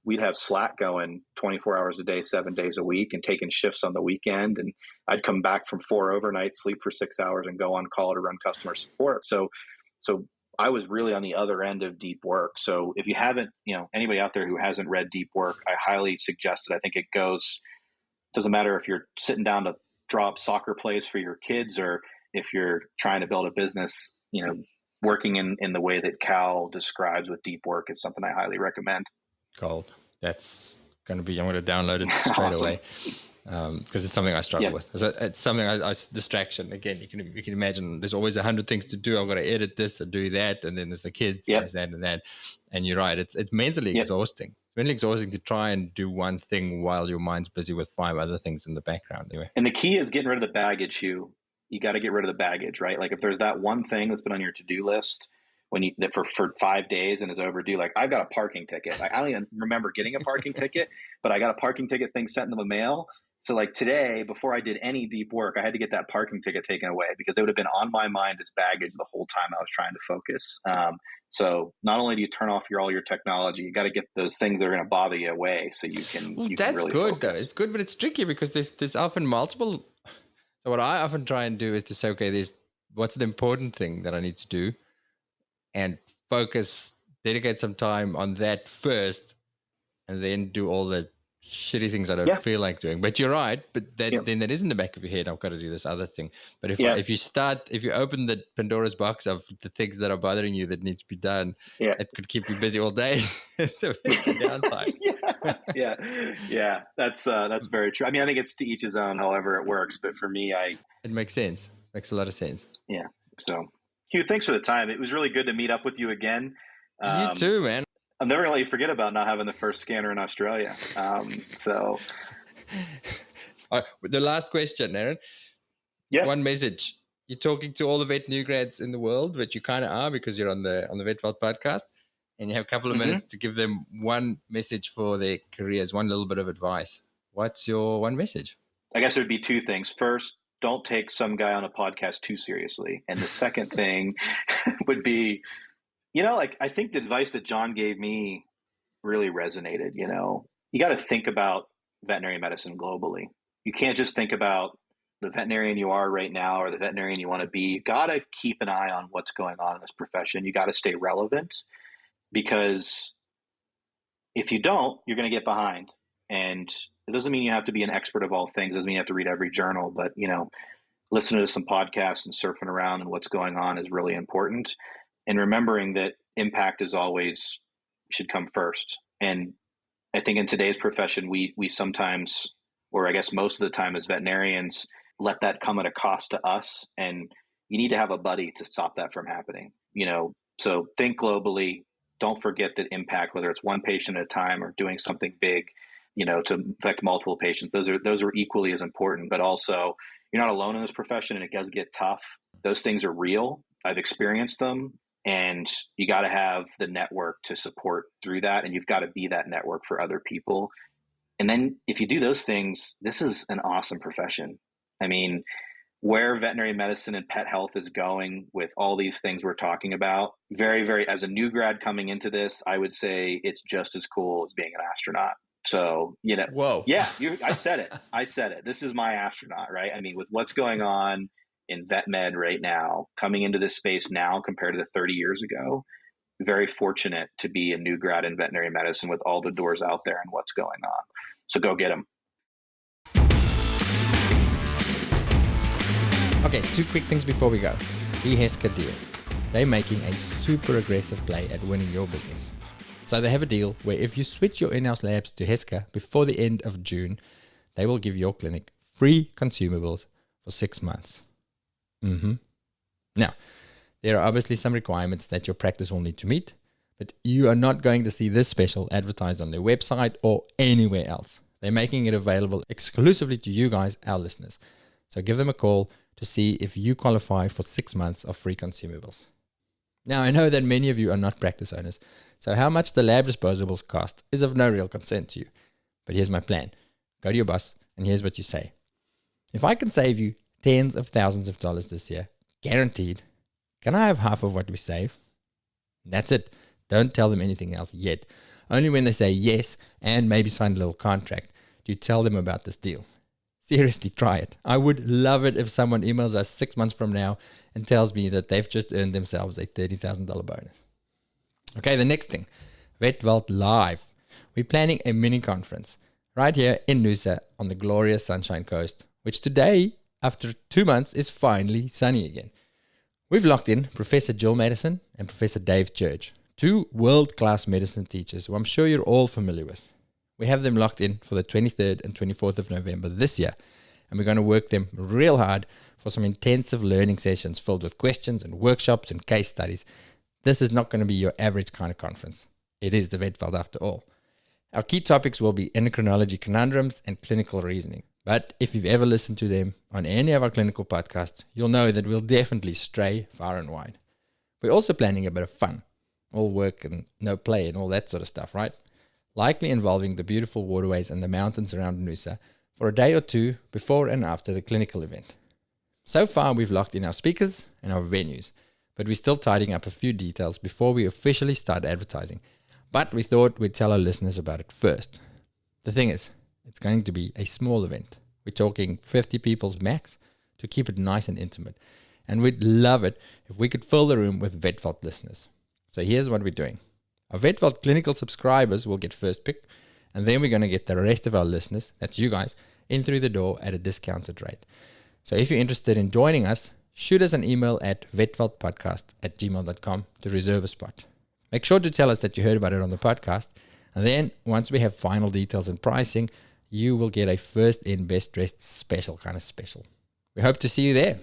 we'd have Slack going 24 hours a day, 7 days a week, and taking shifts on the weekend. And I'd come back from 4 overnights, sleep for 6 hours, and go on call to run customer support. So I was really on the other end of Deep Work. So if you haven't, anybody out there who hasn't read Deep Work, I highly suggest it. I think it doesn't matter if you're sitting down to draw up soccer plays for your kids, or if you're trying to build a business, working in the way that Cal describes with Deep Work is something I highly recommend. Gold. That's going to be, I'm going to download it straight away. Because it's something I struggle with. So it's something I distraction. Again, you can imagine there's always 100 things to do. I've got to edit this or do that, and then there's the kids, there's that and that. And you're right, it's mentally exhausting. It's mentally exhausting to try and do one thing while your mind's busy with 5 other things in the background. Anyway. And the key is getting rid of the baggage, Hugh. You got to get rid of the baggage, right? Like if there's that one thing that's been on your to-do list for 5 days and is overdue, like I've got a parking ticket. Like, I don't even remember getting a parking ticket, but I got a parking ticket thing sent in the mail. So like today, before I did any deep work, I had to get that parking ticket taken away because it would have been on my mind as baggage the whole time I was trying to focus. So not only do you turn off all your technology, you got to get those things that are going to bother you away so you can. Well, you that's can really good focus. though. It's good, but it's tricky because there's often multiple. So what I often try and do is to say, okay, what's the important thing that I need to do, and dedicate some time on that first, and then do all the shitty things I don't feel like doing. But you're right. But then that is in the back of your head. I've got to do this other thing. But if you open the Pandora's box of the things that are bothering you that need to be done, it could keep you busy all day. It's the downside. That's very true. I mean, I think it's to each his own, however it works. But for me, it makes sense. Makes a lot of sense. Yeah. So Hugh, thanks for the time. It was really good to meet up with you again. You too, man. I'm never going to let you forget about not having the first scanner in Australia. So, the last question, Aaron. Yeah. One message. You're talking to all the vet new grads in the world, which you kind of are because you're on the Vet Vault podcast, and you have a couple of minutes to give them one message for their careers, one little bit of advice. What's your one message? I guess it would be 2 things. First, don't take some guy on a podcast too seriously. And the second thing would be, I think the advice that John gave me really resonated. You got to think about veterinary medicine globally. You can't just think about the veterinarian you are right now or the veterinarian you want to be, you got to keep an eye on what's going on in this profession. You got to stay relevant, because if you don't, you're going to get behind. And it doesn't mean you have to be an expert of all things. It doesn't mean you have to read every journal, but, listening to some podcasts and surfing around and what's going on is really important. And remembering that impact is always should come first. And I think in today's profession, we sometimes, or I guess most of the time as veterinarians, let that come at a cost to us. And you need to have a buddy to stop that from happening. So think globally. Don't forget that impact, whether it's one patient at a time or doing something big, to affect multiple patients, those are equally as important. But also, you're not alone in this profession, and it does get tough. Those things are real. I've experienced them, and you got to have the network to support through that. And you've got to be that network for other people. And then if you do those things, this is an awesome profession. I mean, where veterinary medicine and pet health is going with all these things we're talking about, very, very, as a new grad coming into this, I would say it's just as cool as being an astronaut. So, Whoa. Yeah, I said it. This is my astronaut, right? I mean, with what's going on in vet med right now, coming into this space now compared to 30 years ago, very fortunate to be a new grad in veterinary medicine with all the doors out there and what's going on. So go get them. Okay, 2 quick things before we go. The Heska deal. They're making a super aggressive play at winning your business. So they have a deal where if you switch your in-house labs to Heska before the end of June, they will give your clinic free consumables for 6 months. Now, there are obviously some requirements that your practice will need to meet, but you are not going to see this special advertised on their website or anywhere else. They're making it available exclusively to you guys, our listeners. So give them a call to see if you qualify for 6 months of free consumables. Now, I know that many of you are not practice owners, so how much the lab disposables cost is of no real concern to you. But here's my plan. Go to your boss, and here's what you say. If I can save you tens of thousands of dollars this year, guaranteed, can I have half of what we save? That's it. Don't tell them anything else yet. Only when they say yes and maybe sign a little contract do you tell them about this deal. Seriously, try it. I would love it if someone emails us 6 months from now and tells me that they've just earned themselves a $30,000 bonus. Okay, the next thing, VetVault Live. We're planning a mini conference right here in Noosa on the glorious Sunshine Coast, which today, after 2 months, is finally sunny again. We've locked in Professor Jill Madison and Professor Dave Church, 2 world-class medicine teachers who I'm sure you're all familiar with. We have them locked in for the 23rd and 24th of November this year, and we're going to work them real hard for some intensive learning sessions filled with questions and workshops and case studies. This is not going to be your average kind of conference. It is the VetVault after all. Our key topics will be endocrinology conundrums and clinical reasoning. But if you've ever listened to them on any of our clinical podcasts, you'll know that we'll definitely stray far and wide. We're also planning a bit of fun. All work and no play and all that sort of stuff, right? Likely involving the beautiful waterways and the mountains around Noosa for a day or two before and after the clinical event. So far, we've locked in our speakers and our venues, but we're still tidying up a few details before we officially start advertising. But we thought we'd tell our listeners about it first. The thing is, it's going to be a small event. We're talking 50 people max to keep it nice and intimate. And we'd love it if we could fill the room with VetVault listeners. So here's what we're doing. Our VetVault clinical subscribers will get first pick, and then we're going to get the rest of our listeners, that's you guys, in through the door at a discounted rate. So if you're interested in joining us, shoot us an email at vetvaultpodcast@gmail.com to reserve a spot. Make sure to tell us that you heard about it on the podcast, and then once we have final details and pricing, you will get a first in best dressed special kind of special. We hope to see you there.